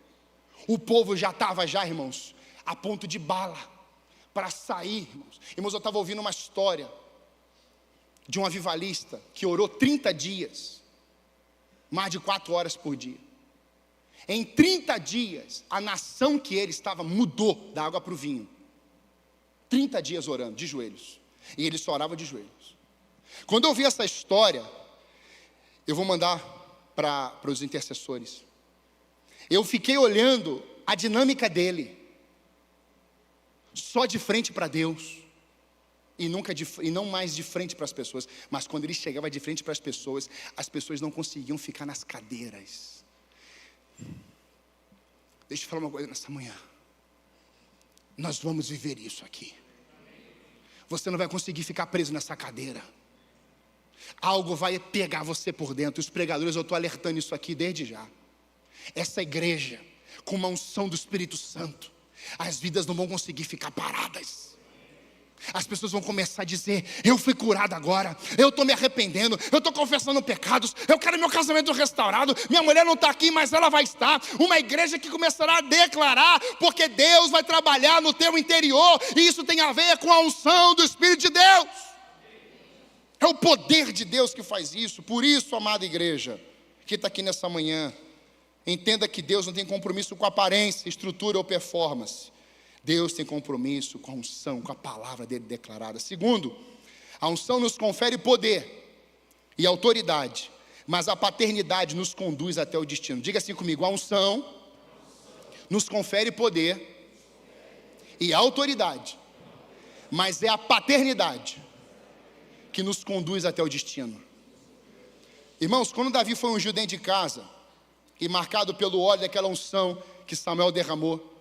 O povo já estava, irmãos, a ponto de bala, para sair, irmãos. Irmãos, eu estava ouvindo uma história de um avivalista que orou 30 dias, mais de 4 horas por dia. Em 30 dias, a nação que ele estava mudou da água para o vinho. 30 dias orando, de joelhos. E ele só orava de joelhos. Quando eu vi essa história, eu vou mandar para os intercessores. Eu fiquei olhando a dinâmica dele, só de frente para Deus, e não mais de frente para as pessoas. Mas quando ele chegava de frente para as pessoas não conseguiam ficar nas cadeiras. Deixa eu falar uma coisa nessa manhã. Nós vamos viver isso aqui. Você não vai conseguir ficar preso nessa cadeira. Algo vai pegar você por dentro. Os pregadores, eu estou alertando isso aqui desde já. Essa igreja, com uma unção do Espírito Santo, as vidas não vão conseguir ficar paradas. As pessoas vão começar a dizer, eu fui curado agora, eu estou me arrependendo, eu estou confessando pecados, eu quero meu casamento restaurado, minha mulher não está aqui, mas ela vai estar. Uma igreja que começará a declarar, porque Deus vai trabalhar no teu interior, e isso tem a ver com a unção do Espírito de Deus. É o poder de Deus que faz isso. Por isso, amada igreja, que está aqui nessa manhã, entenda que Deus não tem compromisso com aparência, estrutura ou performance. Deus tem compromisso com a unção, com a palavra dele declarada. Segundo, a unção nos confere poder e autoridade, mas a paternidade nos conduz até o destino. Diga assim comigo, a unção nos confere poder e autoridade, mas é a paternidade que nos conduz até o destino. Irmãos, quando Davi foi ungido dentro de casa, e marcado pelo óleo daquela unção que Samuel derramou,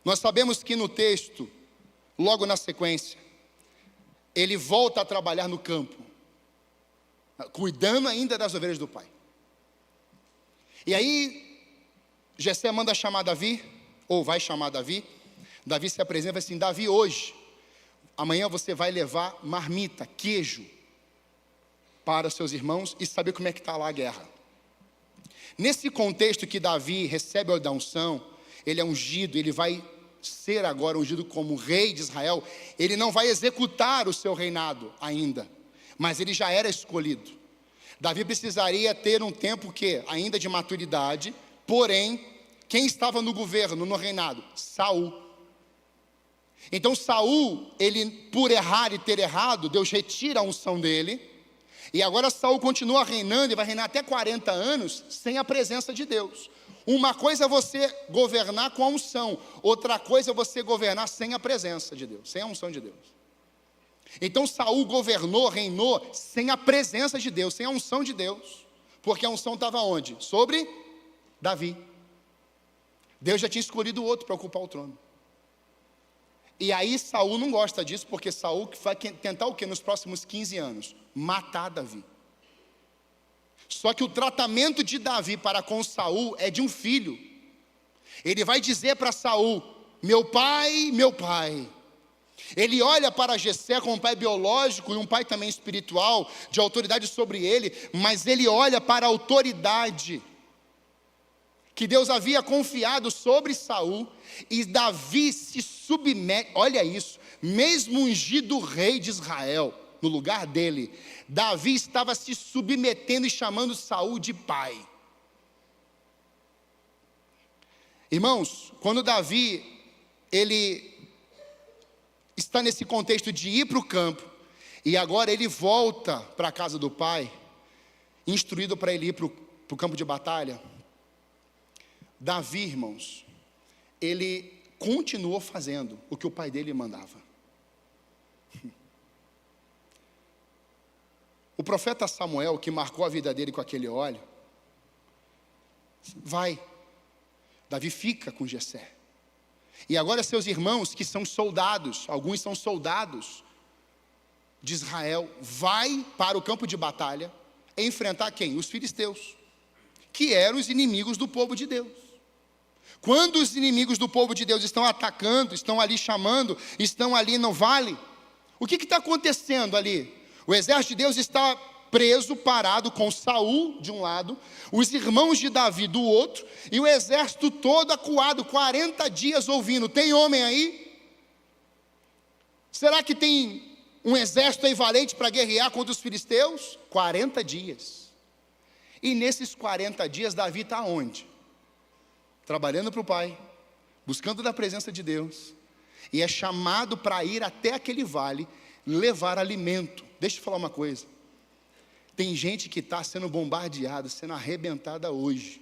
nós sabemos que no texto, logo na sequência, ele volta a trabalhar no campo, cuidando ainda das ovelhas do pai. E aí, Jessé manda chamar Davi, ou vai chamar Davi. Davi se apresenta e fala assim, Davi, hoje, amanhã você vai levar marmita, queijo, para seus irmãos e saber como é que está lá a guerra. Nesse contexto que Davi recebe a unção, ele é ungido, ele vai ser agora ungido como rei de Israel. Ele não vai executar o seu reinado ainda, mas ele já era escolhido. Davi precisaria ter um tempo ainda de maturidade, porém, quem estava no governo, no reinado? Saul. Então Saul, ele por errar e ter errado, Deus retira a unção dele, e agora Saul continua reinando, e vai reinar até 40 anos, sem a presença de Deus. Uma coisa é você governar com a unção, outra coisa é você governar sem a presença de Deus, sem a unção de Deus. Então Saul governou, reinou, sem a presença de Deus, sem a unção de Deus, porque a unção estava onde? Sobre Davi. Deus já tinha escolhido outro para ocupar o trono. E aí Saul não gosta disso, porque Saul vai tentar o quê nos próximos 15 anos? Matar Davi. Só que o tratamento de Davi para com Saul é de um filho. Ele vai dizer para Saul, meu pai, meu pai. Ele olha para Jessé como um pai biológico e um pai também espiritual, de autoridade sobre ele, mas ele olha para a autoridade que Deus havia confiado sobre Saul, e Davi se submete, olha isso, mesmo ungido rei de Israel, no lugar dele, Davi estava se submetendo e chamando Saul de pai. Irmãos, quando Davi, ele está nesse contexto de ir para o campo, e agora ele volta para a casa do pai, instruído para ele ir para o campo de batalha, Davi, irmãos, ele continuou fazendo o que o pai dele mandava. O profeta Samuel, que marcou a vida dele com aquele óleo, vai. Davi fica com Jessé. E agora seus irmãos, que são soldados, alguns são soldados de Israel, vai para o campo de batalha enfrentar quem? Os filisteus, que eram os inimigos do povo de Deus. Quando os inimigos do povo de Deus estão atacando, estão ali chamando, estão ali no vale, o que está acontecendo ali? O exército de Deus está preso, parado, com Saul de um lado, os irmãos de Davi do outro, e o exército todo acuado, 40 dias ouvindo. Tem homem aí? Será que tem um exército aí valente para guerrear contra os filisteus? 40 dias. E nesses 40 dias, Davi está onde? Trabalhando para o Pai, buscando da presença de Deus, e é chamado para ir até aquele vale, levar alimento. Deixa eu te falar uma coisa, tem gente que está sendo bombardeada, sendo arrebentada hoje,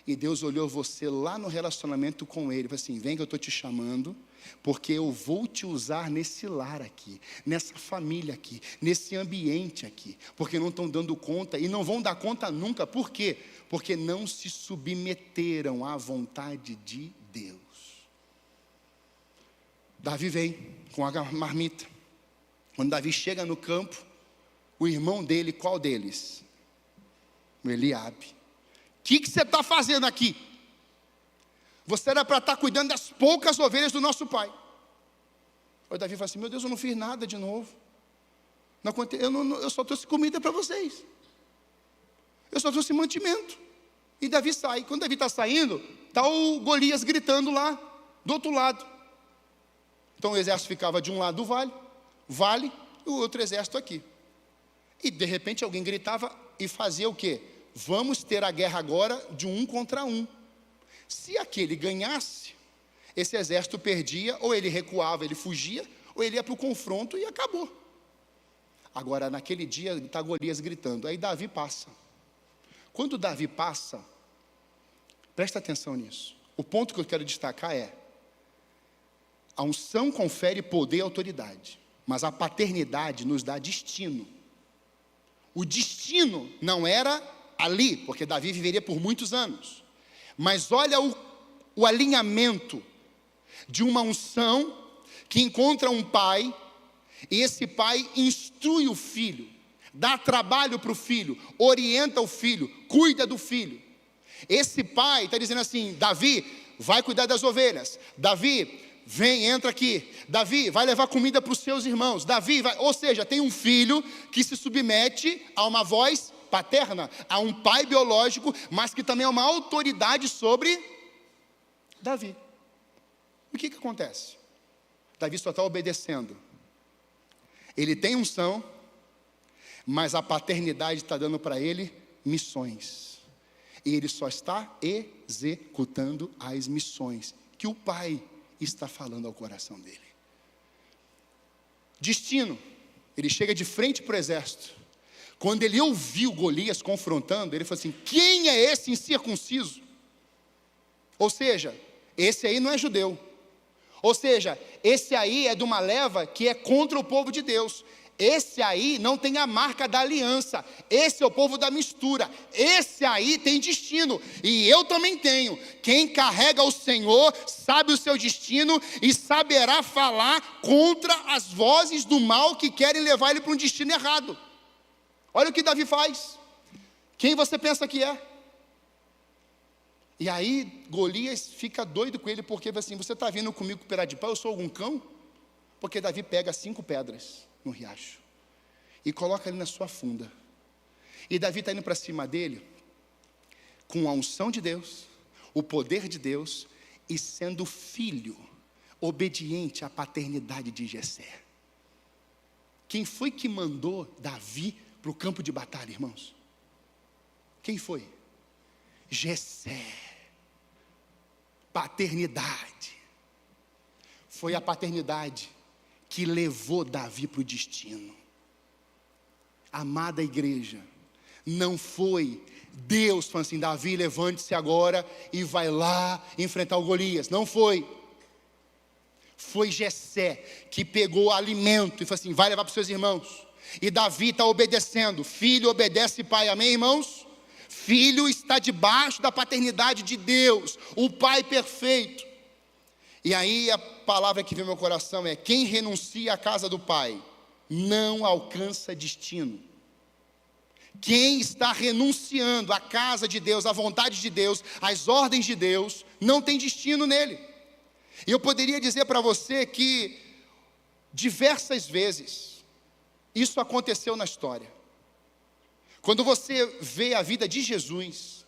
e Deus olhou você lá no relacionamento com Ele, e falou assim: vem que eu estou te chamando, porque eu vou te usar nesse lar aqui, nessa família aqui, nesse ambiente aqui, porque não estão dando conta, e não vão dar conta nunca. Por quê? Porque não se submeteram à vontade de Deus. Davi vem com a marmita. Quando Davi chega no campo, o irmão dele, qual deles? O Eliabe. O que você está fazendo aqui? Você era para estar cuidando das poucas ovelhas do nosso pai. Aí Davi fala assim: meu Deus, eu não fiz nada de novo. Eu só trouxe comida para vocês. Eu só trouxe mantimento. E Davi sai. Quando Davi está saindo, está o Golias gritando lá, do outro lado. Então o exército ficava de um lado do vale, e o outro exército aqui. E de repente alguém gritava e fazia o quê? Vamos ter a guerra agora de 1 contra 1. Se aquele ganhasse, esse exército perdia, ou ele recuava, ele fugia, ou ele ia para o confronto e acabou. Agora, naquele dia, está Golias gritando, aí Davi passa. Quando Davi passa, presta atenção nisso. O ponto que eu quero destacar é: a unção confere poder e autoridade, mas a paternidade nos dá destino. O destino não era ali, porque Davi viveria por muitos anos. Mas olha o alinhamento de uma unção que encontra um pai, e esse pai instrui o filho, dá trabalho para o filho, orienta o filho, cuida do filho. Esse pai está dizendo assim: Davi, vai cuidar das ovelhas. Davi, vem, entra aqui. Davi, vai levar comida para os seus irmãos. Davi, vai. Ou seja, tem um filho que se submete a uma voz paterna, a um pai biológico, mas que também é uma autoridade sobre Davi. O que acontece? Davi só está obedecendo. Ele tem unção, mas a paternidade está dando para ele missões. E ele só está executando as missões que o pai está falando ao coração dele. Destino. Ele chega de frente para o exército. Quando ele ouviu Golias confrontando, ele falou assim: quem é esse incircunciso? Ou seja, esse aí não é judeu. Ou seja, esse aí é de uma leva que é contra o povo de Deus. Esse aí não tem a marca da aliança. Esse é o povo da mistura. Esse aí tem destino. E eu também tenho. Quem carrega o Senhor sabe o seu destino e saberá falar contra as vozes do mal que querem levar ele para um destino errado. Olha o que Davi faz. Quem você pensa que é? E aí Golias fica doido com ele, porque assim: você está vindo comigo com pedaço de pau, eu sou algum cão? Porque Davi pega 5 pedras no riacho e coloca ali na sua funda. E Davi está indo para cima dele com a unção de Deus, o poder de Deus, e sendo filho obediente à paternidade de Jessé. Quem foi que mandou Davi para o campo de batalha, irmãos? Quem foi? Jessé. Paternidade. Foi a paternidade que levou Davi para o destino. Amada igreja, não foi Deus falando assim: Davi, levante-se agora e vai lá enfrentar o Golias. Não foi. Foi Jessé que pegou alimento e falou assim: vai levar para os seus irmãos. E Davi está obedecendo. Filho obedece pai, amém, irmãos? Filho está debaixo da paternidade de Deus, o Pai perfeito. E aí a palavra que vem no meu coração é: quem renuncia à casa do Pai não alcança destino. Quem está renunciando à casa de Deus, à vontade de Deus, às ordens de Deus, não tem destino nele. E eu poderia dizer para você que diversas vezes isso aconteceu na história. Quando você vê a vida de Jesus,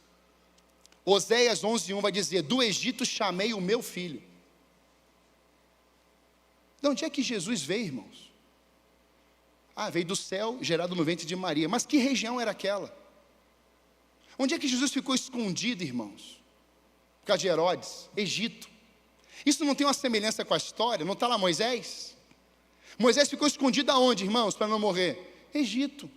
Oséias 11:1 vai dizer: do Egito chamei o meu filho. De onde é que Jesus veio, irmãos? Veio do céu, gerado no ventre de Maria. Mas que região era aquela? Onde é que Jesus ficou escondido, irmãos? Por causa de Herodes, Egito. Isso não tem uma semelhança com a história? Não está lá Moisés? Moisés ficou escondido aonde, irmãos, para não morrer? Egito.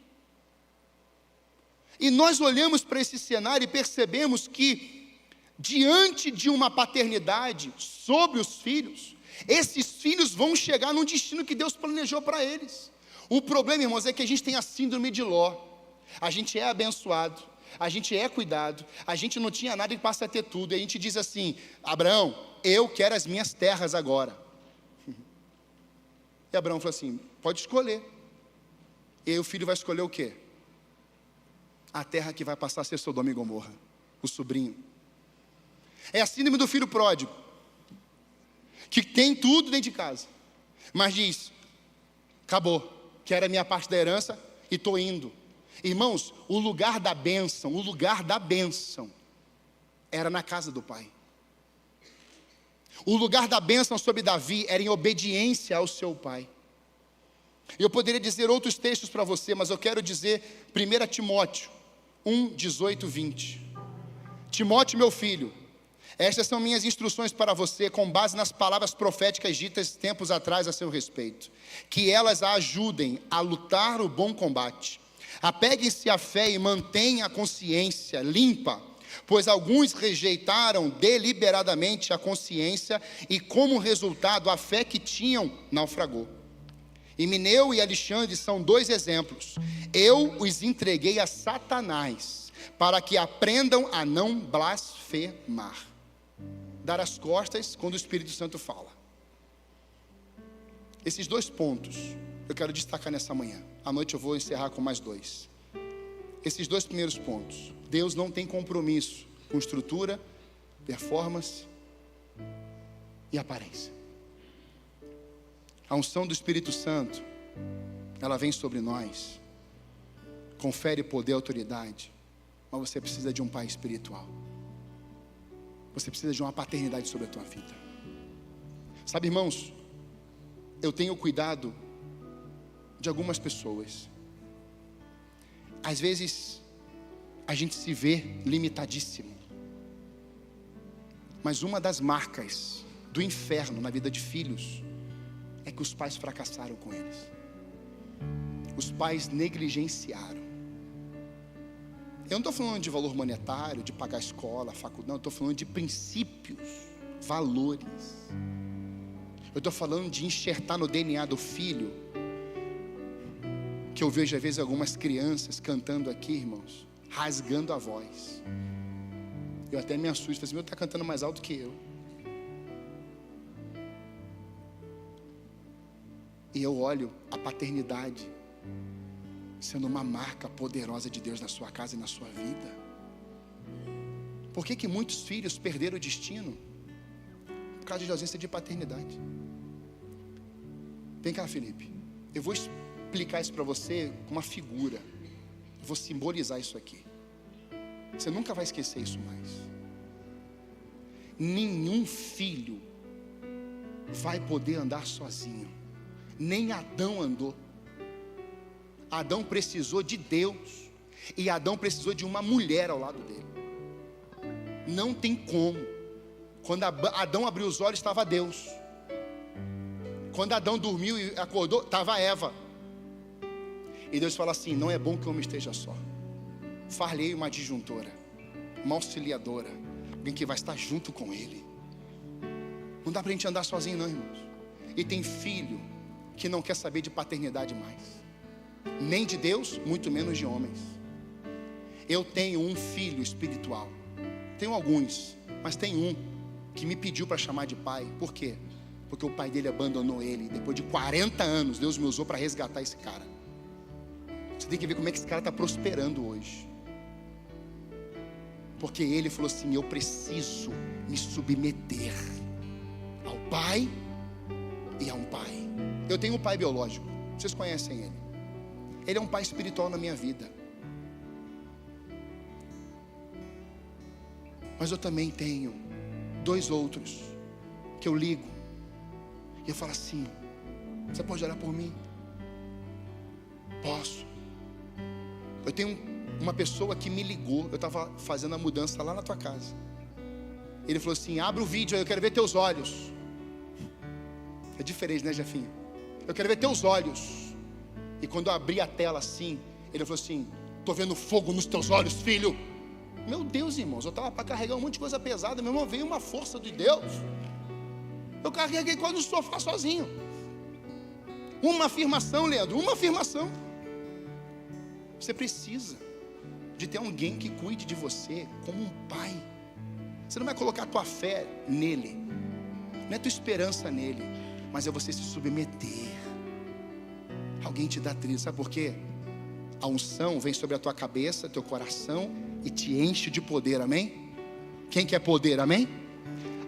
E nós olhamos para esse cenário e percebemos que, diante de uma paternidade sobre os filhos, esses filhos vão chegar num destino que Deus planejou para eles. O problema, irmãos, é que a gente tem a síndrome de Ló. A gente é abençoado, a gente é cuidado, a gente não tinha nada e passa a ter tudo. E a gente diz assim: Abraão, eu quero as minhas terras agora. E Abraão falou assim: pode escolher. E aí o filho vai escolher o quê? A terra que vai passar a ser Sodoma e Gomorra, o sobrinho. É a síndrome do filho pródigo, que tem tudo dentro de casa, mas diz: acabou, quero a minha parte da herança e estou indo. Irmãos, o lugar da bênção era na casa do pai. O lugar da bênção sobre Davi era em obediência ao seu pai. Eu poderia dizer outros textos para você, mas eu quero dizer 1 Timóteo 1:18-20. Timóteo, meu filho, estas são minhas instruções para você, com base nas palavras proféticas ditas tempos atrás a seu respeito. Que elas a ajudem a lutar o bom combate. Apeguem-se à fé e mantenham a consciência limpa, pois alguns rejeitaram deliberadamente a consciência e, como resultado, a fé que tinham naufragou. Himeneu e Alexandre são dois exemplos. Eu os entreguei a Satanás, para que aprendam a não blasfemar. Dar as costas quando o Espírito Santo fala. Esses dois pontos eu quero destacar nessa manhã. À noite eu vou encerrar com mais dois. Esses dois primeiros pontos: Deus não tem compromisso com estrutura, performance e aparência. A unção do Espírito Santo, ela vem sobre nós, confere poder e autoridade, mas você precisa de um pai espiritual. Você precisa de uma paternidade sobre a tua vida. Sabe, irmãos, eu tenho cuidado de algumas pessoas. Às vezes a gente se vê limitadíssimo, mas uma das marcas do inferno na vida de filhos é que os pais fracassaram com eles. Os pais negligenciaram. Eu não estou falando de valor monetário, de pagar escola, faculdade, não. Eu estou falando de princípios, valores. Eu estou falando de enxertar no DNA do filho, que eu vejo às vezes algumas crianças cantando aqui, irmãos, rasgando a voz. Eu até me assusto, falo assim: meu, está cantando mais alto que eu. E eu olho a paternidade sendo uma marca poderosa de Deus na sua casa e na sua vida. Por que muitos filhos perderam o destino? Por causa de ausência de paternidade. Vem cá, Felipe, eu vou explicar isso para você com uma figura. Eu vou simbolizar isso aqui. Você nunca vai esquecer isso mais. Nenhum filho vai poder andar sozinho. Nem Adão andou. Adão precisou de Deus, e Adão precisou de uma mulher ao lado dele. Não tem como. Quando Adão abriu os olhos, estava Deus. Quando Adão dormiu e acordou, estava Eva. E Deus fala assim: não é bom que o homem esteja só. Far-lhe uma adjuntora, uma auxiliadora, alguém que vai estar junto com ele. Não dá para a gente andar sozinho não, irmãos. E tem filho que não quer saber de paternidade mais. nem de Deus, muito menos de homens. Eu tenho um filho espiritual. Tenho alguns, mas tem um que me pediu para chamar de pai. Por quê? Porque o pai dele abandonou ele. Depois de 40 anos, Deus me usou para resgatar esse cara. Você tem que ver como é que esse cara está prosperando hoje. Porque ele falou assim: eu preciso me submeter ao pai e a um pai. Eu tenho um pai biológico, vocês conhecem ele. Ele é um pai espiritual na minha vida. Mas eu também tenho 2 outros que eu ligo e eu falo assim: você pode orar por mim? Posso. Eu tenho uma pessoa que me ligou. Eu estava fazendo a mudança lá na tua casa. Ele falou assim: abre o vídeo aí, eu quero ver teus olhos. É diferente, né, Jefinho? Eu quero ver teus olhos. E quando eu abri a tela assim, ele falou assim: estou vendo fogo nos teus olhos, filho. Meu Deus, irmãos, eu estava para carregar um monte de coisa pesada. Meu irmão, veio uma força de Deus. Eu carreguei quase no sofá sozinho. Uma afirmação, Leandro, uma afirmação. Você precisa de ter alguém que cuide de você como um pai. Você não vai colocar a tua fé nele, não é tua esperança nele, mas é você se submeter. Alguém te dá trilha, sabe por quê? A unção vem sobre a tua cabeça, teu coração, e te enche de poder, amém? Quem quer poder, amém?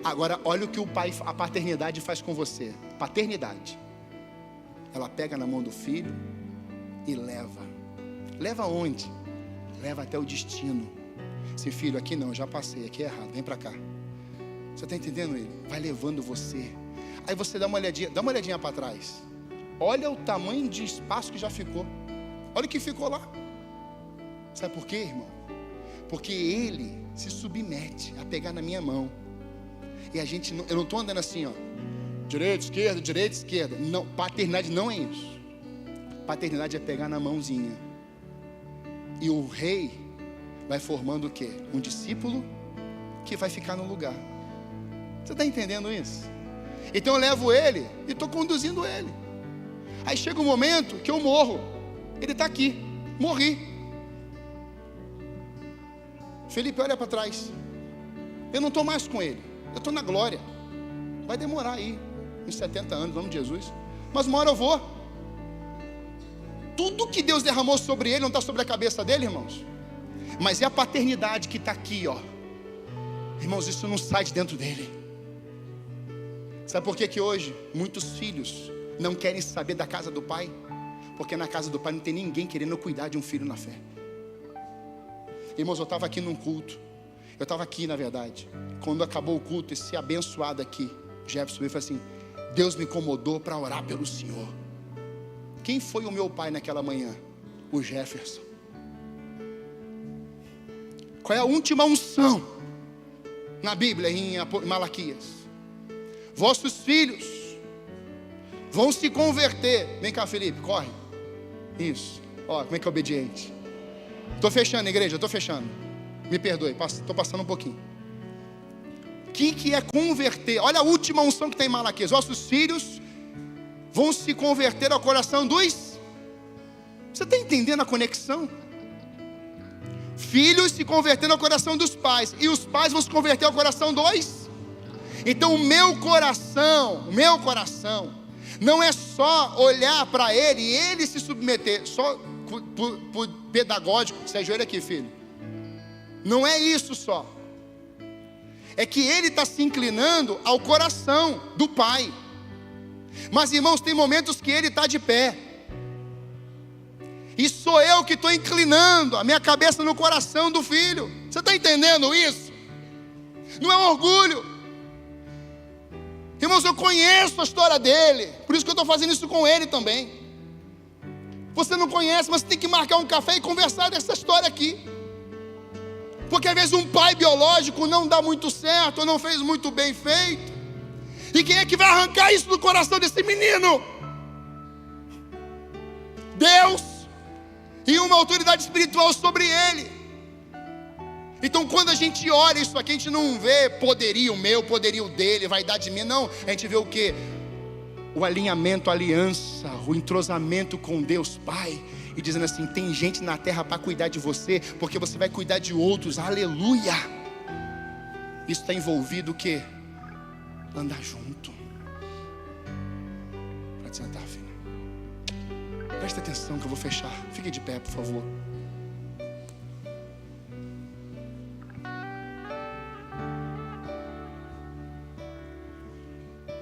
Agora olha o que o pai, a paternidade faz com você. Paternidade, ela pega na mão do filho e leva. Leva aonde? Leva até o destino. Esse filho, aqui não, já passei, aqui é errado, vem pra cá. Você está entendendo ele? Vai levando você. Aí você dá uma olhadinha para trás. Olha o tamanho de espaço que já ficou. Olha o que ficou lá. Sabe por quê, irmão? Porque ele se submete a pegar na minha mão. E a gente, eu não estou andando assim, ó, direita, esquerda. Não, paternidade não é isso. Paternidade é pegar na mãozinha. E o rei vai formando o quê? Um discípulo que vai ficar no lugar. Você está entendendo isso? Então eu levo ele e estou conduzindo ele. Aí chega um momento que eu morro. Ele está aqui, morri. Felipe, olha para trás. Eu não estou mais com ele, eu estou na glória. Vai demorar aí uns 70 anos, em nome de Jesus. Mas uma hora eu vou. Tudo que Deus derramou sobre ele não está sobre a cabeça dele, irmãos. Mas é a paternidade que está aqui, ó. Irmãos, isso não sai de dentro dele. Sabe por que hoje muitos filhos não querem saber da casa do pai? Porque na casa do pai não tem ninguém querendo cuidar de um filho na fé. Irmãos, eu estava aqui num culto. Eu estava aqui, na verdade. Quando acabou o culto, esse abençoado aqui, Jefferson, ele falou assim: Deus me incomodou para orar pelo Senhor. Quem foi o meu pai naquela manhã? O Jefferson. Qual é a última unção na Bíblia, em Malaquias? Vossos filhos vão se converter. Vem cá, Felipe, corre. Isso, ó, como é que é obediente. Estou fechando, igreja, estou fechando. Me perdoe, estou passando um pouquinho. O que é converter? Olha a última unção que tem em Malaquias. Vossos filhos vão se converter ao coração dos... Você está entendendo a conexão? Filhos se convertendo ao coração dos pais, e os pais vão se converter ao coração dos... Então o meu coração não é só olhar para ele e ele se submeter, só por pedagógico. Você ajoelha aqui, filho. Não é isso só. É que ele está se inclinando ao coração do pai. Mas, irmãos, tem momentos que ele está de pé, e sou eu que estou inclinando a minha cabeça no coração do filho. Você está entendendo isso? Não é orgulho. Irmãos, eu conheço a história dele, por isso que eu estou fazendo isso com ele também. Você não conhece, mas você tem que marcar um café e conversar dessa história aqui. Porque às vezes um pai biológico não dá muito certo, ou não fez muito bem feito. E quem é que vai arrancar isso do coração desse menino? Deus. E uma autoridade espiritual sobre ele. Então quando a gente olha isso aqui, a gente não vê poderio meu, poderio dele, vaidade minha. Não, a gente vê o quê? O alinhamento, a aliança, o entrosamento com Deus Pai e dizendo assim: tem gente na terra para cuidar de você, porque você vai cuidar de outros. Aleluia! Isso está envolvido o quê? Andar junto. Pode sentar, filho. Presta atenção que eu vou fechar. Fique de pé, por favor.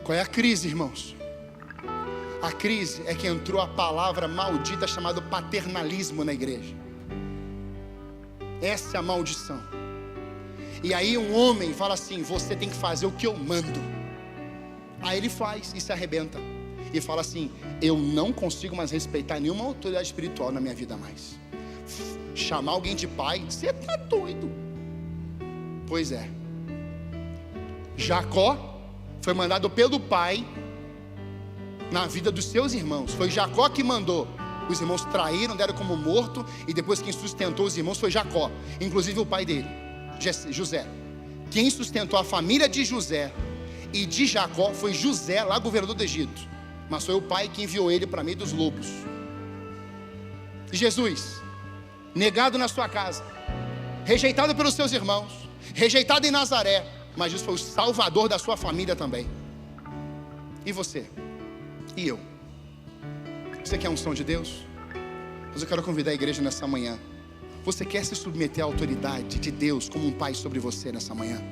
Qual é a crise, irmãos? A crise é que entrou a palavra maldita chamada paternalismo na igreja. Essa é a maldição. E aí um homem fala assim: você tem que fazer o que eu mando. Aí ele faz e se arrebenta e fala assim: eu não consigo mais respeitar nenhuma autoridade espiritual na minha vida mais. Chamar alguém de pai, você está doido. Pois é, Jacó foi mandado pelo pai na vida dos seus irmãos. Foi Jacó que mandou. Os irmãos traíram, deram como morto, e depois quem sustentou os irmãos foi Jacó, inclusive o pai dele, José. Quem sustentou a família de José e de Jacó foi José, lá governador do Egito. Mas foi o pai que enviou ele para meio dos lobos. Jesus, negado na sua casa, rejeitado pelos seus irmãos, rejeitado em Nazaré, mas Jesus foi o salvador da sua família também. E você? E eu? Você quer a unção de Deus? Mas eu quero convidar a igreja nessa manhã. Você quer se submeter à autoridade de Deus como um pai sobre você nessa manhã?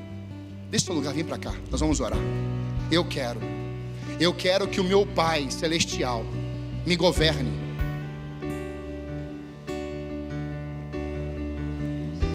Deixa o seu lugar, vem para cá, nós vamos orar. Eu quero que o meu Pai celestial me governe.